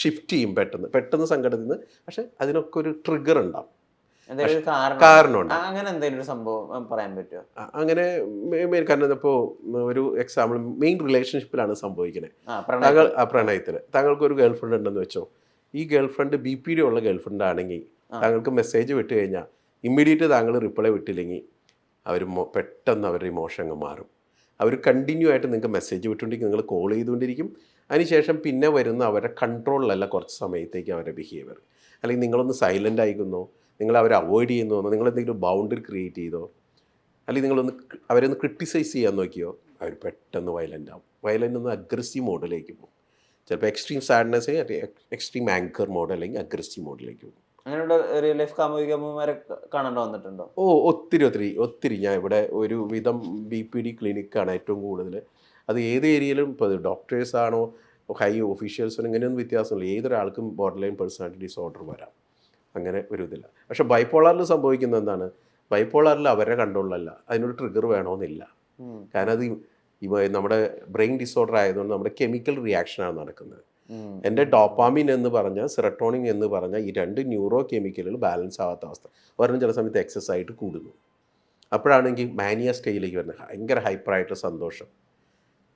ഷിഫ്റ്റ് ചെയ്യും പെട്ടെന്ന് സങ്കടത്തിൽ നിന്ന്. പക്ഷെ അതിനൊക്കെ ഒരു ട്രിഗർ ഉണ്ടാവും, കാരണമുണ്ട്. അങ്ങനെ എന്തെങ്കിലും ഒരു സംഭവം പറയാൻ പറ്റുമോ? അങ്ങനെ കാരണം ഇപ്പോൾ ഒരു എക്സാമ്പിൾ, മെയിൻ റിലേഷൻഷിപ്പിലാണ് സംഭവിക്കുന്നത്. പ്രണയത്തിൽ താങ്കൾക്കൊരു ഗേൾ ഫ്രണ്ട് ഉണ്ടെന്ന് വെച്ചോ. ഈ ഗേൾ ഫ്രണ്ട് BPD ഉള്ള ഗേൾ ഫ്രണ്ട് ആണെങ്കിൽ താങ്കൾക്ക് മെസ്സേജ് വിട്ട് കഴിഞ്ഞാൽ ഇമ്മീഡിയറ്റ് താങ്കൾ റിപ്ലൈ വിട്ടില്ലെങ്കിൽ അവർ പെട്ടെന്ന് അവരുടെ ഇമോഷൻ അങ്ങ് മാറും. അവർ കണ്ടിന്യൂ ആയിട്ട് നിങ്ങൾക്ക് മെസ്സേജ് വിട്ടുകൊണ്ടിരിക്കും, നിങ്ങൾ കോൾ ചെയ്തുകൊണ്ടിരിക്കും. അതിനുശേഷം പിന്നെ വരുന്ന അവരുടെ കൺട്രോളിലല്ല കുറച്ച് സമയത്തേക്ക് അവരുടെ ബിഹേവിയർ. അല്ലെങ്കിൽ നിങ്ങളൊന്ന് സൈലൻ്റ് ആയിക്കുന്നോ, നിങ്ങൾ അവരെ അവോയ്ഡ് ചെയ്യുന്നോ, നിങ്ങളെന്തെങ്കിലും ബൗണ്ടറി ക്രിയേറ്റ് ചെയ്തോ, അല്ലെങ്കിൽ നിങ്ങളൊന്ന് അവരൊന്ന് ക്രിട്ടിസൈസ് ചെയ്യാൻ നോക്കിയോ, അവർ പെട്ടെന്ന് വയലൻ്റ് ആവും. വയലൻ്റ് ഒന്ന് അഗ്രസീവ് മോഡിലേക്ക് പോകും. ചിലപ്പോൾ extreme sadness, extreme anger mode, അല്ലെങ്കിൽ അഗ്രസീവ് മോഡിലേക്ക് പോകും. അങ്ങനെയുള്ള റിയൽ ലൈഫ് കാമുകിമാരെ കാണേണ്ടി വന്നിട്ടുണ്ടോ? ഒത്തിരി. ഞാൻ ഇവിടെ ഒരു വിധം BPD ക്ലിനിക്കാണ് ഏറ്റവും കൂടുതൽ. അത് ഏത് ഏരിയയിലും, ഇപ്പോൾ ഡോക്ടേഴ്സാണോ ഹൈ ഓഫീഷ്യൽസിനോ ഇങ്ങനെയൊന്നും വ്യത്യാസമില്ല. ഏതൊരാൾക്കും ബോർഡർ ലൈൻ പേഴ്സണാലിറ്റി ഡിസോർഡർ വരാം. അങ്ങനെ ഒരു ഇതില്ല. പക്ഷെ ബൈപ്പോളാറിൽ സംഭവിക്കുന്നത് എന്താണ്, ബൈപ്പോളാറിൽ അവരുടെ കൺട്രോളിലല്ല, അതിനൊരു ട്രിഗർ വേണമെന്നില്ല. കാരണം അത് നമ്മുടെ ബ്രെയിൻ ഡിസോർഡർ ആയതുകൊണ്ട് നമ്മുടെ കെമിക്കൽ റിയാക്ഷനാണ് നടക്കുന്നത്. എൻ്റെ ഡോപ്പാമിൻ എന്ന് പറഞ്ഞാൽ സെറട്ടോണിൻ എന്ന് പറഞ്ഞാൽ ഈ രണ്ട് ന്യൂറോ കെമിക്കലുകൾ ബാലൻസ് ആവാത്ത അവസ്ഥ. ഒരെണ്ണം ചില സമയത്ത് എക്സസ് ആയിട്ട് കൂടുന്നു. അപ്പോഴാണെങ്കിൽ മാനിയ സ്റ്റേജിലേക്ക് വരുന്നത്, ഭയങ്കര ഹൈപ്പറായിട്ടുള്ള സന്തോഷം,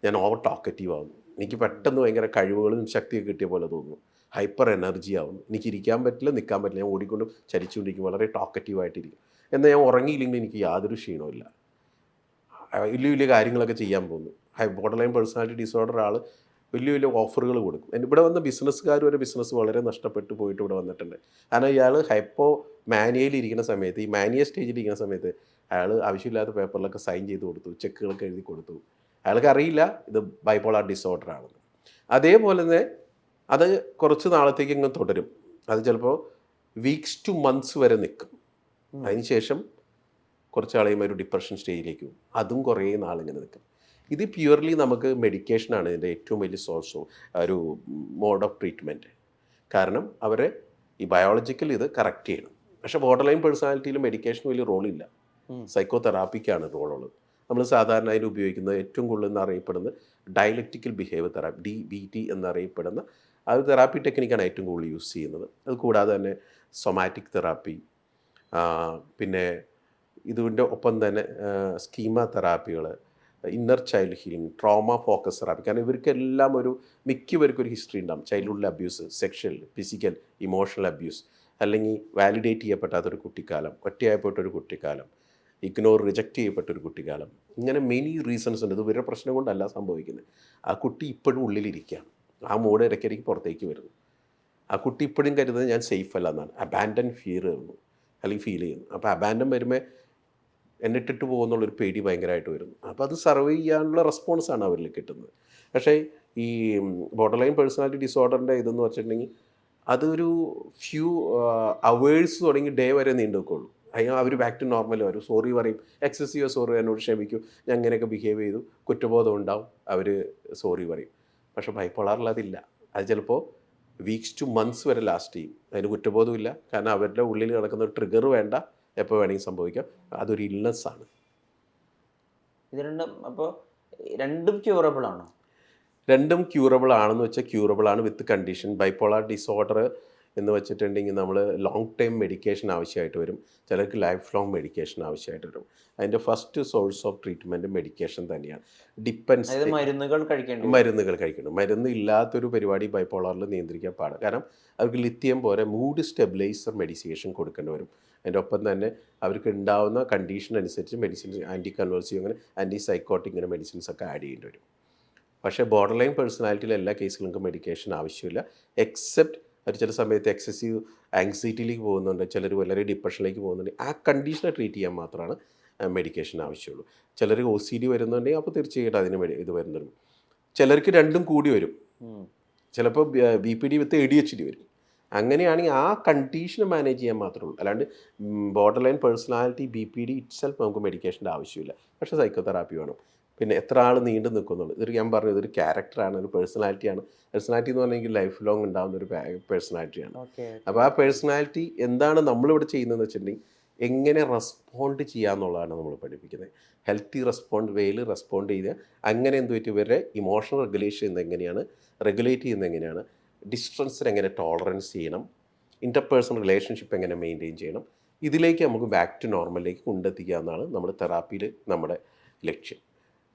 ഞാൻ ഓവർ ടോക്കറ്റീവ് ആവുന്നു, എനിക്ക് പെട്ടെന്ന് ഭയങ്കര കഴിവുകളും ശക്തിയൊക്കെ കിട്ടിയ പോലെ തോന്നുന്നു, ഹൈപ്പർ എനർജി ആവുന്നു, എനിക്ക് ഇരിക്കാൻ പറ്റില്ല, നിൽക്കാൻ പറ്റില്ല, ഞാൻ ഓടിക്കൊണ്ടും ചലിച്ചുകൊണ്ടിരിക്കും, വളരെ ടോക്കറ്റീവായിട്ടിരിക്കും. എന്നാൽ ഞാൻ ഉറങ്ങിയില്ലെങ്കിൽ എനിക്ക് യാതൊരു ക്ഷീണമില്ല, വലിയ വലിയ കാര്യങ്ങളൊക്കെ ചെയ്യാൻ പോകുന്നു. ബോർഡർ ലൈൻ പേഴ്സണാലിറ്റി ഡിസോർഡർ ആൾ വലിയ വലിയ ഓഫറുകൾ കൊടുക്കും. ഇവിടെ വന്ന ബിസിനസ്സുകാർ വരെ ബിസിനസ് വളരെ നഷ്ടപ്പെട്ടു പോയിട്ട് ഇവിടെ വന്നിട്ടുണ്ട്. കാരണം ഇയാൾ ഹൈപ്പോ മാനിയയിൽ ഇരിക്കുന്ന സമയത്ത്, ഈ മാനിയ സ്റ്റേജിൽ ഇരിക്കുന്ന സമയത്ത് അയാൾ ആവശ്യമില്ലാത്ത പേപ്പറിലൊക്കെ സൈൻ ചെയ്ത് കൊടുത്തു, ചെക്കുകളൊക്കെ എഴുതി കൊടുത്തു. അയാൾക്ക് അറിയില്ല ഇത് ബൈപ്പോളാർ ഡിസോർഡർ ആണെന്ന്. അതേപോലെ തന്നെ അത് കുറച്ച് നാളത്തേക്ക് ഇങ്ങ് തുടരും. അത് ചിലപ്പോൾ വീക്സ് ടു മന്ത്സ് വരെ നിൽക്കും. അതിനുശേഷം കുറച്ച് ആളെയും ഒരു ഡിപ്രഷൻ സ്റ്റേജിലേക്ക് പോകും. അതും കുറേ നാളിങ്ങനെ നിൽക്കും. ഇത് പ്യുവർലി നമുക്ക് മെഡിക്കേഷനാണ് ഇതിൻ്റെ ഏറ്റവും വലിയ സോഴ്സ്, ഒരു മോഡ് ഓഫ് ട്രീറ്റ്മെൻറ്റ്. കാരണം അവരെ ഈ ബയോളജിക്കൽ ഇത് കറക്റ്റ് ചെയ്യണം. പക്ഷേ ബോർഡർ ലൈൻ പേഴ്സണാലിറ്റിയിൽ മെഡിക്കേഷൻ വലിയ റോളില്ല, സൈക്കോ തെറാപ്പിക്കാണ് റോളുള്ളത്. നമ്മൾ സാധാരണ അതിൽ ഉപയോഗിക്കുന്നത് ഏറ്റവും കൂടുതൽ എന്നറിയപ്പെടുന്നത് ഡയലക്റ്റിക്കൽ ബിഹേവിയർ തെറാപ്പി, DBT എന്നറിയപ്പെടുന്ന ആ ഒരു തെറാപ്പി ടെക്നിക്കാണ് ഏറ്റവും കൂടുതൽ യൂസ് ചെയ്യുന്നത്. അത് കൂടാതെ തന്നെ സൊമാറ്റിക് തെറാപ്പി, പിന്നെ ഇതിൻ്റെ ഒപ്പം തന്നെ സ്കീമ തെറാപ്പികൾ, inner child healing, trauma focus therapy. കാരണം ഇവർക്കെല്ലാം മിക്കവർക്കും ഒരു ഹിസ്റ്ററി ഉണ്ടാകും. Childhood abuse, sexual, physical, emotional abuse, അല്ലെങ്കിൽ വാലിഡേറ്റ് ചെയ്യപ്പെടാത്തൊരു കുട്ടിക്കാലം, ഒറ്റയായപ്പെട്ടൊരു കുട്ടിക്കാലം, ഇഗ്നോർ റിജക്റ്റ് ചെയ്യപ്പെട്ടൊരു കുട്ടിക്കാലം, ഇങ്ങനെ മെനി റീസൺസ് ഉണ്ട്. ഇത് ഇവരുടെ പ്രശ്നം കൊണ്ടല്ല സംഭവിക്കുന്നത്. ആ കുട്ടി ഇപ്പോഴും ഉള്ളിലിരിക്കുകയാണ്, ആ മോഡ് ഇടയ്ക്കിടയ്ക്ക് പുറത്തേക്ക് വരുന്നു. ആ കുട്ടി ഇപ്പോഴും കരുതുന്നത് ഞാൻ സേഫ് അല്ല എന്നാണ്. അബാൻഡൻ ഫിയർ വരുന്നു, അല്ലെങ്കിൽ ഫീൽ ചെയ്യുന്നു. അപ്പോൾ അബാൻഡൻ വരുമ്പോൾ എന്നെ ഇട്ടിട്ട് പോകുന്നുള്ളൊരു പേടി ഭയങ്കരമായിട്ട് വരുന്നു. അപ്പോൾ അത് സർവൈവ് ചെയ്യാനുള്ള റെസ്പോൺസാണ് അവരിൽ കിട്ടുന്നത്. പക്ഷേ ഈ ബോർഡർ ലൈൻ പേഴ്സണാലിറ്റി ഡിസോർഡറിൻ്റെ ഇതെന്ന് വെച്ചിട്ടുണ്ടെങ്കിൽ അതൊരു ഫ്യൂ അവേഴ്സ് തുടങ്ങി ഡേ വരെ നീണ്ടു നിൽക്കുള്ളൂ. അവർ ബാക്ക് ടു നോർമൽ വരും, സോറി പറയും, എക്സസീവ് സോറി, എന്നോട് ക്ഷമിക്കും, ഞാൻ ഇങ്ങനെയൊക്കെ ബിഹേവ് ചെയ്തു, കുറ്റബോധം ഉണ്ടാവും, അവർ സോറി പറയും. പക്ഷേ ബൈപ്പോളാറിൽ അതില്ല. അത് ചിലപ്പോൾ വീക്സ് ടു മന്ത്സ് വരെ ലാസ്റ്റ് ചെയ്യും. അതിന് കുറ്റബോധമില്ല, കാരണം അവരുടെ ഉള്ളിൽ നടക്കുന്ന ഒരു ട്രിഗർ വേണ്ട, എപ്പോൾ വേണമെങ്കിൽ സംഭവിക്കാം. അതൊരു ഇൽനെസ്സാണ്. ഇത് രണ്ടും അപ്പോൾ രണ്ടും ക്യൂറബിൾ ആണോ? രണ്ടും ക്യൂറബിൾ ആണെന്ന് വെച്ചാൽ ക്യൂറബിൾ ആണ് വിത്ത് കണ്ടീഷൻ. ബൈപ്പോളാർ ഡിസോർഡർ എന്ന് വെച്ചിട്ടുണ്ടെങ്കിൽ നമ്മൾ ലോങ് ടൈം മെഡിക്കേഷൻ ആവശ്യമായിട്ട് വരും, ചിലർക്ക് ലൈഫ് ലോങ് മെഡിക്കേഷൻ ആവശ്യമായിട്ട് വരും. അതിൻ്റെ first source of treatment medication തന്നെയാണ്. ഡിപ്പെൻസ്, മരുന്നുകൾ കഴിക്കണം. മരുന്ന് ഇല്ലാത്തൊരു പരിപാടി ബൈപ്പോളാറിൽ നിയന്ത്രിക്കാൻ പാടില്ല. കാരണം അവർക്ക് ലിത്തിയം പോലെ മൂഡ് സ്റ്റെബിലൈസർ മെഡിക്കേഷൻ കൊടുക്കേണ്ടി വരും. അതിൻ്റെ ഒപ്പം തന്നെ അവർക്ക് ഉണ്ടാവുന്ന കണ്ടീഷൻ അനുസരിച്ച് മെഡിസിൻസ്, ആൻറ്റി കൺവേഴ്സീവ്, അങ്ങനെ ആൻറ്റി സൈക്കോട്ടിക്, ഇങ്ങനെ മെഡിസിൻസ് ഒക്കെ ആഡ് ചെയ്യേണ്ടി വരും. പക്ഷേ ബോർഡർ ലൈൻ പേഴ്സണാലിറ്റിയിൽ എല്ലാ കേസുകൾക്കും മെഡിക്കേഷൻ ആവശ്യമില്ല. എക്സെപ്റ്റ് അവർ ചില സമയത്ത് എക്സസീവ് ആങ്സൈറ്റിയിലേക്ക് പോകുന്നുണ്ട്, ചിലർ വളരെ ഡിപ്രഷനിലേക്ക് പോകുന്നുണ്ട്. ആ കണ്ടീഷനെ ട്രീറ്റ് ചെയ്യാൻ മാത്രമാണ് മെഡിക്കേഷൻ ആവശ്യമുള്ളൂ. ചിലർ OCD വരുന്നുണ്ടെങ്കിൽ അപ്പോൾ തീർച്ചയായിട്ടും അതിന് ഇത് വരുന്നുണ്ട്. ചിലർക്ക് രണ്ടും കൂടി വരും, ചിലപ്പോൾ BPD വിത്ത് ADHD വരും. അങ്ങനെയാണെങ്കിൽ ആ കണ്ടീഷനെ മാനേജ് ചെയ്യാൻ മാത്രമേ ഉള്ളൂ. അല്ലാണ്ട് border line personality BPD itself നമുക്ക് മെഡിക്കേഷൻ്റെ ആവശ്യമില്ല. പക്ഷേ സൈക്കോ തെറാപ്പി വേണം. പിന്നെ എത്ര ആൾ നീണ്ടു നിൽക്കുന്നുള്ളൂ. ഇതൊരു ഞാൻ പറഞ്ഞു, ഇതൊരു ക്യാരക്ടറാണ്, ഒരു പേഴ്സണാലിറ്റിയാണ്. പേഴ്സണാലിറ്റി എന്ന് പറഞ്ഞെങ്കിൽ ലൈഫ് ലോങ് ഉണ്ടാകുന്ന ഒരു പേഴ്സണാലിറ്റിയാണ്. അപ്പോൾ ആ പേഴ്സണാലിറ്റി എന്താണ് നമ്മളിവിടെ ചെയ്യുന്നതെന്ന് വെച്ചിട്ടുണ്ടെങ്കിൽ എങ്ങനെ റെസ്പോണ്ട് ചെയ്യാന്നുള്ളതാണ് നമ്മൾ പഠിപ്പിക്കുന്നത്. ഹെൽത്തി വേയിൽ റെസ്പോണ്ട് ചെയ്ത് അങ്ങനെ എന്ത് പറ്റും, ഇവരുടെ ഇമോഷണൽ റെഗുലേഷൻ എങ്ങനെയാണ്, റെഗുലേറ്റ് ചെയ്യുന്നത് എങ്ങനെയാണ്, ഡിസ്റ്റൻസിന് എങ്ങനെ ടോളറൻസ് ചെയ്യണം, ഇൻ്റർപേഴ്സണൽ റിലേഷൻഷിപ്പ് എങ്ങനെ മെയിൻറ്റെയിൻ ചെയ്യണം, ഇതിലേക്ക് നമുക്ക് ബാക്ക് ടു നോർമലിലേക്ക് കൊണ്ടെത്തിക്കുക എന്നാണ് നമ്മുടെ തെറാപ്പിയിൽ നമ്മുടെ ലക്ഷ്യം.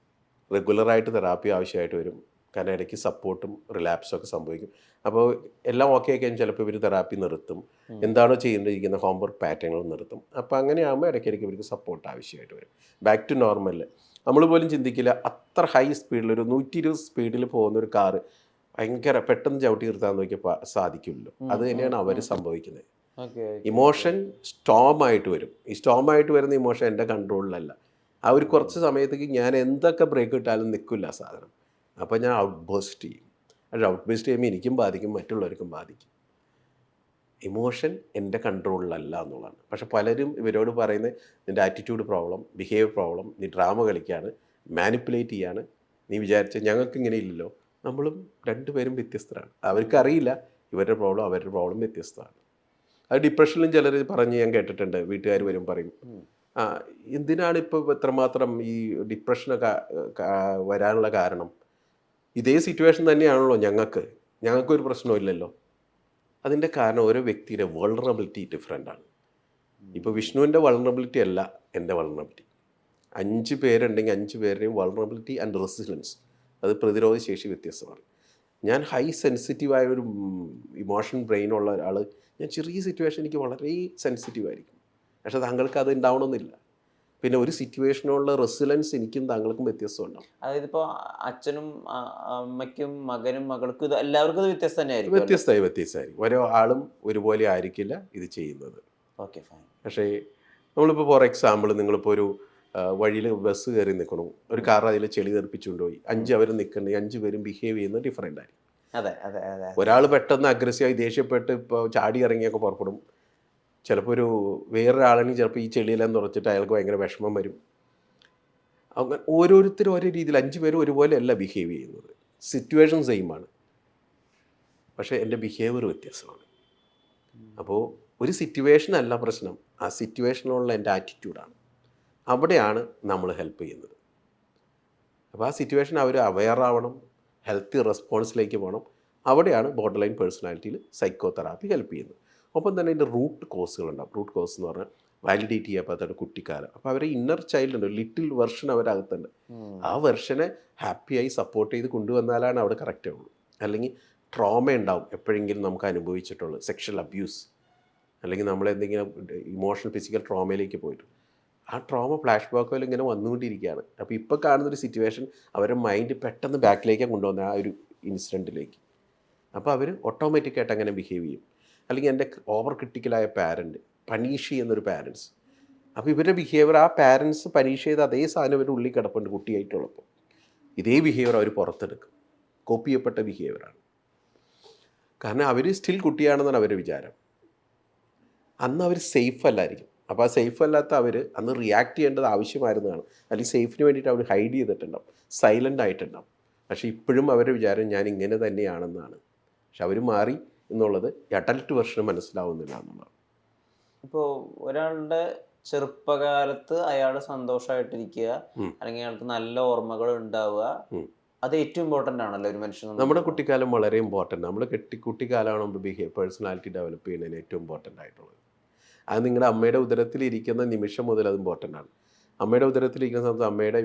റെഗുലറായിട്ട് തെറാപ്പി ആവശ്യമായിട്ട് വരും, കാരണം ഇടയ്ക്ക് സപ്പോർട്ടും റിലാപ്സും ഒക്കെ സംഭവിക്കും. അപ്പോൾ എല്ലാം ഓക്കെ ആക്കിയാൽ ചിലപ്പോൾ ഇവർ തെറാപ്പി നിർത്തും, എന്താണോ ചെയ്യേണ്ടിയിരിക്കുന്ന ഹോംവർക്ക് പാറ്റേണുകൾ നിർത്തും. അപ്പോൾ അങ്ങനെയാകുമ്പോൾ ഇടയ്ക്കിടയ്ക്ക് ഇവർക്ക് സപ്പോർട്ട് ആവശ്യമായിട്ട് വരും. ബാക്ക് ടു നോർമലിൽ നമ്മൾ പോലും ചിന്തിക്കില്ല, അത്ര ഹൈ സ്പീഡിൽ, ഒരു 120 സ്പീഡിൽ പോകുന്നൊരു കാറ് ഭയങ്കര പെട്ടെന്ന് ചവിട്ടി നിർത്താൻ നോക്കിയപ്പോൾ സാധിക്കില്ലല്ലോ. അത് തന്നെയാണ് അവർ സംഭവിക്കുന്നത്. ഇമോഷൻ സ്റ്റോമായിട്ട് വരും. ഈ സ്റ്റോമായിട്ട് വരുന്ന ഇമോഷൻ എൻ്റെ കൺട്രോളിലല്ല. ആ ഒരു കുറച്ച് സമയത്തേക്ക് ഞാൻ എന്തൊക്കെ ബ്രേക്ക് ഇട്ടാലും നിൽക്കില്ല സാധനം. അപ്പോൾ ഞാൻ ഔട്ട് ബേസ്റ്റ് ചെയ്യും. അത് ഔട്ട് ബേസ്റ്റ് ചെയ്യുമ്പോൾ എനിക്കും ബാധിക്കും, മറ്റുള്ളവർക്കും ബാധിക്കും. ഇമോഷൻ എൻ്റെ കൺട്രോളിലല്ല എന്നുള്ളതാണ്. പക്ഷെ പലരും ഇവരോട് പറയുന്നത് നിൻ്റെ ആറ്റിറ്റ്യൂഡ് പ്രോബ്ലം, ബിഹേവിയർ പ്രോബ്ലം, നീ ഡ്രാമ കളിക്കുകയാണ്, മാനിപ്പുലേറ്റ് ചെയ്യാണ്, നീ വിചാരിച്ച ഞങ്ങൾക്ക് ഇങ്ങനെ ഇല്ലല്ലോ. നമ്മളും രണ്ടുപേരും വ്യത്യസ്തരാണ്. അവർക്കറിയില്ല ഇവരുടെ പ്രോബ്ലം വ്യത്യസ്തമാണ്. അത് ഡിപ്രഷനിലും ചിലർ പറഞ്ഞ് ഞാൻ കേട്ടിട്ടുണ്ട്. വീട്ടുകാർ വരും പറയും, ആ എന്തിനാണ് ഇപ്പോൾ എത്രമാത്രം ഈ ഡിപ്രഷനൊക്കെ വരാനുള്ള കാരണം? ഇതേ സിറ്റുവേഷൻ തന്നെയാണല്ലോ ഞങ്ങൾക്കൊരു പ്രശ്നമില്ലല്ലോ. അതിൻ്റെ കാരണം ഓരോ വ്യക്തിയുടെ വൾണറബിലിറ്റി ഡിഫറെൻ്റ് ആണ്. ഇപ്പോൾ വിഷ്ണുവിൻ്റെ വൾണറബിലിറ്റി അല്ല എൻ്റെ വൾണറബിലിറ്റി. 5 പേരുണ്ടെങ്കിൽ 5 പേരുടെയും വൾണറബിലിറ്റി ആൻഡ് റെസിലൻസ്, അത് പ്രതിരോധ ശേഷി വ്യത്യസ്തമാണ്. ഞാൻ ഹൈ സെൻസിറ്റീവായ ഒരു ഇമോഷൻ ബ്രെയിനുള്ള ഒരാൾ, ഞാൻ ചെറിയ സിറ്റുവേഷൻ എനിക്ക് വളരെ സെൻസിറ്റീവ് ആയിരിക്കും. പക്ഷേ താങ്കൾക്ക് അത് ഉണ്ടാവണമെന്നില്ല. പിന്നെ ഒരു സിറ്റുവേഷനുള്ള റെസിലൻസ് എനിക്കും താങ്കൾക്കും വ്യത്യസ്തമുണ്ടാവും. അതായത് ഇപ്പോൾ അച്ഛനും അമ്മയ്ക്കും മകനും മകൾക്കും ഇത് എല്ലാവർക്കും ഇത് വ്യത്യസ്തം തന്നെയായിരിക്കും. വ്യത്യസ്തമായിരിക്കും. ഓരോ ആളും ഒരുപോലെ ആയിരിക്കില്ല ഇത് ചെയ്യുന്നത്. Okay, fine. പക്ഷേ നമ്മളിപ്പോൾ ഫോർ എക്സാമ്പിൾ നിങ്ങളിപ്പോൾ ഒരു വഴിയിൽ ബസ് കയറി നിൽക്കണം, ഒരു കാർ അതിൽ ചെളി തെറിപ്പിച്ചുകൊണ്ട് പോയി, 5 അവർ നിൽക്കുന്നുണ്ട്, 5 പേരും ബിഹേവ് ചെയ്യുന്നത് ഡിഫറെൻ്റ് ആയിരിക്കും. അതെ അതെ അതെ. ഒരാൾ പെട്ടെന്ന് അഗ്രസീവായി ദേഷ്യപ്പെട്ട് ഇപ്പോൾ ചാടി ഇറങ്ങിയൊക്കെ പുറപ്പെടും. ചിലപ്പോൾ ഒരു വേറൊരാളാണെങ്കിൽ ചിലപ്പോൾ ഈ ചെളിയിലെന്ന് ഉറച്ചിട്ട് അയാൾക്ക് ഭയങ്കര വിഷമം വരും. അങ്ങനെ ഓരോരുത്തരും ഓരോ രീതിയിൽ 5 പേരും ഒരുപോലെയല്ല ബിഹേവ് ചെയ്യുന്നത്. സിറ്റുവേഷൻ സെയിം ആണ്, പക്ഷേ എൻ്റെ ബിഹേവിയർ വ്യത്യാസമാണ്. അപ്പോൾ ഒരു സിറ്റുവേഷൻ അല്ല പ്രശ്നം, ആ സിറ്റുവേഷനുള്ള എൻ്റെ ആറ്റിറ്റ്യൂഡാണ്. അവിടെയാണ് നമ്മൾ ഹെൽപ്പ് ചെയ്യുന്നത്. അപ്പോൾ ആ സിറ്റുവേഷൻ അവർ അവെയർ ആവണം, ഹെൽത്തി റെസ്പോൺസിലേക്ക് പോകണം. അവിടെയാണ് ബോർഡർ ലൈൻ പേഴ്സണാലിറ്റിയിൽ സൈക്കോ തെറാപ്പി ഹെൽപ്പ് ചെയ്യുന്നത്. ഒപ്പം തന്നെ അതിൻ്റെ റൂട്ട് കോസുകളുണ്ടാവും. റൂട്ട് കോസ് എന്ന് പറഞ്ഞാൽ വാലിഡേറ്റ് ചെയ്യാത്ത കുട്ടിക്കാലം. അപ്പോൾ അവരെ ഇന്നർ ചൈൽഡ് ഉണ്ട്, ലിറ്റിൽ വെർഷൻ അവരകത്തുണ്ട്. ആ വെർഷനെ ഹാപ്പിയായി സപ്പോർട്ട് ചെയ്ത് കൊണ്ടുവന്നാലാണ് അവിടെ കറക്റ്റ് ആവുള്ളൂ. അല്ലെങ്കിൽ ട്രോമ ഉണ്ടാവും എപ്പോഴെങ്കിലും നമുക്ക് അനുഭവിച്ചിട്ടുള്ളത്, സെക്ഷൽ അബ്യൂസ്, അല്ലെങ്കിൽ നമ്മളെന്തെങ്കിലും ഇമോഷണൽ ഫിസിക്കൽ ട്രോമയിലേക്ക് പോയിട്ട് ആ ട്രോമ ഫ്ലാഷ് ബാക്കുകൾ ഇങ്ങനെ വന്നുകൊണ്ടിരിക്കുകയാണ്. അപ്പോൾ ഇപ്പോൾ കാണുന്നൊരു സിറ്റുവേഷൻ അവരുടെ മൈൻഡ് പെട്ടെന്ന് ബാക്കിലേക്കാണ് കൊണ്ടുവന്ന ആ ഒരു ഇൻസിഡൻറ്റിലേക്ക്. അപ്പോൾ അവർ ഓട്ടോമാറ്റിക്കായിട്ട് അങ്ങനെ ബിഹേവ് ചെയ്യും. അല്ലെങ്കിൽ എൻ്റെ ഓവർ ക്രിട്ടിക്കലായ പാരൻറ്റ്, പനീഷ് ചെയ്യുന്നൊരു പാരൻസ്, അപ്പോൾ ഇവരുടെ ബിഹേവിയർ ആ പാരൻസ് പനീഷ് ചെയ്ത് അതേ സാധനം ഇവരുടെ ഉള്ളിൽ കിടപ്പുണ്ട് കുട്ടിയായിട്ടുള്ളപ്പോൾ. ഇതേ ബിഹേവിയർ അവർ പുറത്തെടുക്കും. കോപ്പി ചെയ്യപ്പെട്ട ബിഹേവിയറാണ്. കാരണം അവർ സ്റ്റിൽ കുട്ടിയാണെന്നാണ് അവരുടെ വിചാരം. അന്ന് അവർ സേഫ് അല്ലായിരിക്കും. അപ്പോൾ ആ സേഫ് അല്ലാത്ത അവർ അന്ന് റിയാക്ട് ചെയ്യേണ്ടത് ആവശ്യമായിരുന്നതാണ്. അല്ലെങ്കിൽ സേഫിന് വേണ്ടിയിട്ട് അവർ ഹൈഡ് ചെയ്തിട്ടുണ്ടാവും, സൈലൻ്റ് ആയിട്ടുണ്ടാവും. പക്ഷേ ഇപ്പോഴും അവരുടെ വിചാരം ഞാൻ ഇങ്ങനെ തന്നെയാണെന്നാണ്. പക്ഷെ അവർ മാറി എന്നുള്ളത് അഡൽട്ട് വെർഷന് മനസ്സിലാവുന്നില്ല എന്നുള്ളതാണ്. ഇപ്പോൾ ഒരാളുടെ ചെറുപ്പകാലത്ത് അയാൾ സന്തോഷമായിട്ടിരിക്കുക, അല്ലെങ്കിൽ അയാൾക്ക് നല്ല ഓർമ്മകൾ ഉണ്ടാവുക, അത് ഏറ്റവും ഇമ്പോർട്ടൻ്റ് ആണല്ലോ ഒരു മനുഷ്യൻ. നമ്മുടെ കുട്ടിക്കാലം വളരെ ഇമ്പോർട്ടൻ്റ്. നമ്മൾ കുട്ടിക്കാലമാണ് നമ്മൾ പേഴ്സണാലിറ്റി ഡെവലപ്പ് ചെയ്യുന്നതിന് ഏറ്റവും ഇമ്പോർട്ടൻ്റ് ആയിട്ടുള്ളത്. അത് നിങ്ങളുടെ അമ്മയുടെ ഉദരത്തിലിരിക്കുന്ന നിമിഷം മുതൽ അത് ഇമ്പോർട്ടൻ്റ് ആണ്. അമ്മയുടെ ഉദരത്തിലിരിക്കുന്ന സമയത്ത് അമ്മയുടെ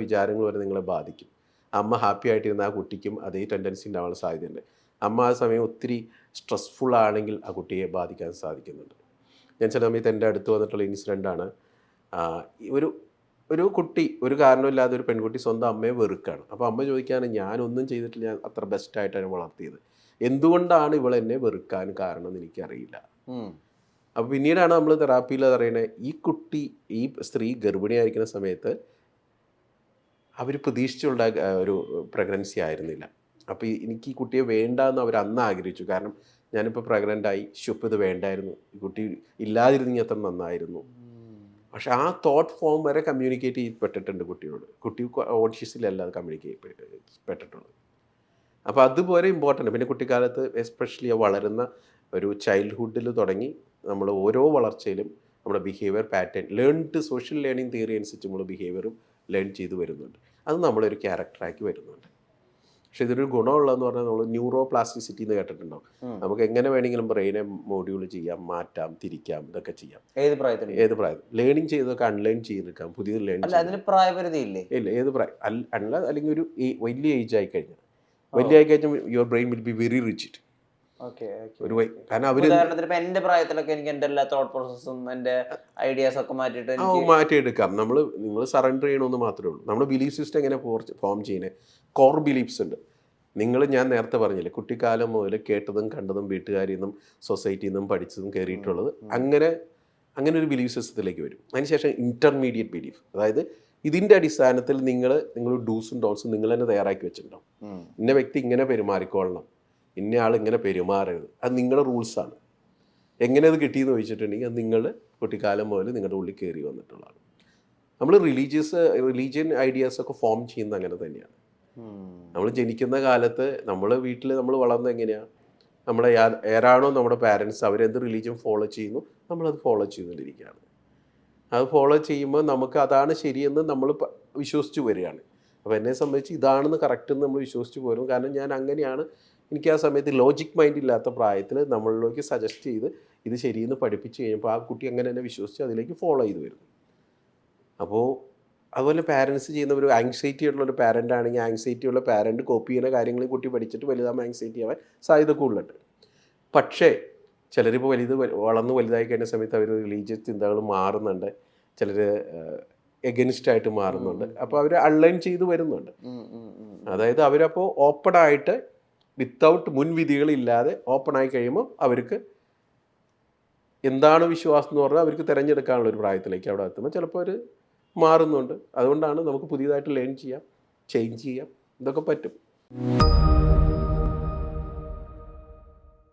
വിചാരങ്ങൾ വരെ നിങ്ങളെ ബാധിക്കും. അമ്മ ഹാപ്പി ആയിട്ടിരുന്ന ആ കുട്ടിക്കും അതേ ടെൻഡൻസി ഉണ്ടാവാൻ സാധ്യതയുണ്ട്. അമ്മ ആ സമയം ഒത്തിരി സ്ട്രെസ്ഫുൾ ആണെങ്കിൽ ആ കുട്ടിയെ ബാധിക്കാൻ സാധിക്കുന്നുണ്ട്. ഞാൻ ചില സമയത്ത് എൻ്റെ അടുത്ത് വന്നിട്ടുള്ള ഇൻസിഡൻ്റാണ്. ഒരു കുട്ടി ഒരു കാരണമില്ലാതെ ഒരു പെൺകുട്ടി സ്വന്തം അമ്മയെ വെറുക്കുകയാണ്. അപ്പോൾ അമ്മ ചോദിക്കുകയാണ്, ഞാനൊന്നും ചെയ്തിട്ടില്ല, ഞാൻ അത്ര ബെസ്റ്റായിട്ടാണ് വളർത്തിയത്, എന്തുകൊണ്ടാണ് ഇവളെന്നെ വെറുക്കാൻ കാരണം എന്ന് എനിക്കറിയില്ല. അപ്പോൾ പിന്നീടാണ് നമ്മൾ തെറാപ്പിയിൽ പറയുന്നത്, ഈ സ്ത്രീ ഗർഭിണിയായിരിക്കുന്ന സമയത്ത് അവർ പ്രതീക്ഷിച്ചുള്ള ഒരു പ്രഗ്നൻസി ആയിരുന്നില്ല. അപ്പോൾ എനിക്ക് ഈ കുട്ടിയെ വേണ്ടാന്ന് അവർ അന്ന് ആഗ്രഹിച്ചു. കാരണം ഞാനിപ്പോൾ പ്രഗ്നൻ്റായി, ഇത് വേണ്ടായിരുന്നു, ഈ കുട്ടി ഇല്ലാതിരുന്നെങ്കിൽ അത്ര നന്നായിരുന്നു. പക്ഷെ ആ തോട്ട് ഫോം വരെ കമ്മ്യൂണിക്കേറ്റ് ചെയ്യപ്പെട്ടിട്ടുണ്ട് കുട്ടിയോട്. കുട്ടി കോൺഷ്യസിലല്ല അത് പെട്ടിട്ടുള്ളത്. അപ്പോൾ അതുപോലെ ഇമ്പോർട്ടൻ്റ്. പിന്നെ കുട്ടിക്കാലത്ത് എസ്പെഷ്യലി വളരുന്ന ഒരു ചൈൽഡ്ഹുഡിൽ തുടങ്ങി നമ്മൾ ഓരോ വളർച്ചയിലും നമ്മുടെ behaviour pattern social learning theory അനുസരിച്ച് നമ്മൾ ബിഹേവിയറും ലേൺ ചെയ്ത് വരുന്നുണ്ട്. അത് നമ്മളൊരു ക്യാരക്ടറാക്കി വരുന്നുണ്ട്. പക്ഷെ ഇതൊരു ഗുണമുള്ളതെന്ന് പറഞ്ഞാൽ നമ്മൾ ന്യൂറോ പ്ലാസ്റ്റിസിറ്റി എന്ന് കേട്ടിട്ടുണ്ടാവും. നമുക്ക് എങ്ങനെ വേണമെങ്കിലും ബ്രെയിനെ മോഡ്യൂൾ ചെയ്യാം, മാറ്റാം, തിരിക്കാം, ഇതൊക്കെ ചെയ്യാം. ഏത് പ്രായത്തിൽ ലേണിംഗ് ചെയ്തൊക്കെ അൺലേൺ ചെയ്തെടുക്കാം, പുതിയത് ലേൺ ചെയ്യാം. പ്രായപരിധി ഇല്ല. ഏത് പ്രായം അല്ലെങ്കിൽ ഒരു വലിയ ഏജ് ആയി കഴിഞ്ഞാൽ your brain will be very rigid. കാരണം എന്റെ പ്രായത്തിലൊക്കെ എനിക്ക് എന്റെ എല്ലാ തോട്ട് പ്രോസസ്സും എന്റെ ഐഡിയാസ് ഒക്കെ മാറ്റിയെടുക്കാം. നിങ്ങൾ സറണ്ടർ ചെയ്യണമെന്ന് മാത്രമേ ഉള്ളൂ. നമ്മുടെ ബിലീഫ് സിസ്റ്റം എങ്ങനെ ഫോം ചെയ്യുന്നത്, കോർ ബിലീഫ്സ് ഉണ്ട്. ഞാൻ നേരത്തെ പറഞ്ഞില്ലേ, കുട്ടിക്കാലം മുതൽ കേട്ടതും കണ്ടതും വീട്ടുകാരിൽ നിന്നും സൊസൈറ്റിയിൽ നിന്നും പഠിച്ചതും കയറിയിട്ടുള്ളത് അങ്ങനെ ഒരു ബിലീഫ് സിസ്റ്റത്തിലേക്ക് വരും. അതിനുശേഷം ഇൻ്റർമീഡിയറ്റ് ബിലീഫ്, അതായത് ഇതിൻ്റെ അടിസ്ഥാനത്തിൽ നിങ്ങൾ ഡൂസും ഡോൺസും നിങ്ങൾ തന്നെ തയ്യാറാക്കി വെച്ചിട്ടുണ്ടാവും. ഇന്ന വ്യക്തി ഇങ്ങനെ പെരുമാറിക്കൊള്ളണം, ഇന്ന ആൾ ഇങ്ങനെ പെരുമാറരുത്, അത് നിങ്ങളുടെ റൂൾസാണ്. എങ്ങനെ അത് കിട്ടിയെന്ന് ചോദിച്ചിട്ടുണ്ടെങ്കിൽ അത് നിങ്ങൾ കുട്ടിക്കാലം മുതൽ നിങ്ങളുടെ ഉള്ളിൽ കയറി വന്നിട്ടുള്ളതാണ്. നമ്മൾ റിലീജിയൻ ഐഡിയാസൊക്കെ ഫോം ചെയ്യുന്നത് അങ്ങനെ തന്നെയാണ്. നമ്മൾ ജനിക്കുന്ന കാലത്ത് വീട്ടിൽ നമ്മൾ വളർന്നത് എങ്ങനെയാണ്, നമ്മുടെ ആരാണോ നമ്മുടെ പാരൻസ് അവരെന്ത് റിലീജിയൻ ഫോളോ ചെയ്യുന്നു നമ്മളത് ഫോളോ ചെയ്തുകൊണ്ടിരിക്കുകയാണ്. അത് ഫോളോ ചെയ്യുമ്പോൾ നമുക്ക് അതാണ് ശരിയെന്ന് നമ്മൾ വിശ്വസിച്ച് വരികയാണ്. അപ്പോൾ എന്നെ സംബന്ധിച്ച് ഇതാണെന്ന് കറക്റ്റ് എന്ന് നമ്മൾ വിശ്വസിച്ച് പോരും. കാരണം ഞാൻ അങ്ങനെയാണ്, എനിക്ക് ആ സമയത്ത് ലോജിക് മൈൻഡ് ഇല്ലാത്ത പ്രായത്തിൽ നമ്മളിലേക്ക് സജസ്റ്റ് ചെയ്ത് ഇത് ശരിയെന്ന് പഠിപ്പിച്ച് കഴിഞ്ഞപ്പോൾ ആ കുട്ടി അങ്ങനെ തന്നെ വിശ്വസിച്ച് അതിലേക്ക് ഫോളോ ചെയ്ത് വരുന്നു. അപ്പോൾ അതുപോലെ പാരൻസ് ചെയ്യുന്ന ഒരു ആങ്സൈറ്റി ഉള്ള ഒരു പാരൻ്റ് ആണെങ്കിൽ ആങ്സൈറ്റി ഉള്ള പാരൻ്റ് കോപ്പി ചെയ്യുന്ന കാര്യങ്ങൾ കുട്ടി പഠിച്ചിട്ട് വലുതാകുമ്പോൾ ആങ്സൈറ്റി ആവാൻ സാധ്യത കൂടുതലുണ്ട്. പക്ഷേ ചിലരിപ്പോൾ വളർന്ന് വലുതായി കഴിഞ്ഞ സമയത്ത് അവർ റിലീജിയസ് ചിന്തകൾ മാറുന്നുണ്ട്, ചിലർ എഗനിസ്റ്റായിട്ട് മാറുന്നുണ്ട്. അപ്പോൾ അവർ അൺലൈൻ ചെയ്ത് വരുന്നുണ്ട്. അതായത് അവരപ്പോൾ ഓപ്പണായിട്ട് വിത്തൗട്ട് മുൻവിധികളില്ലാതെ ഓപ്പണായി കഴിയുമ്പോൾ അവർക്ക് എന്താണ് വിശ്വാസം എന്ന് പറഞ്ഞാൽ അവർക്ക് തിരഞ്ഞെടുക്കാനുള്ള ഒരു പ്രായത്തിലേക്ക് അവിടെ എത്തുമ്പോൾ ചിലപ്പോൾ അവർ മാറുന്നുണ്ട്. അതുകൊണ്ടാണ് നമുക്ക് പുതിയതായിട്ട് ലേൺ ചെയ്യാം, ചേഞ്ച് ചെയ്യാം, ഇതൊക്കെ പറ്റും.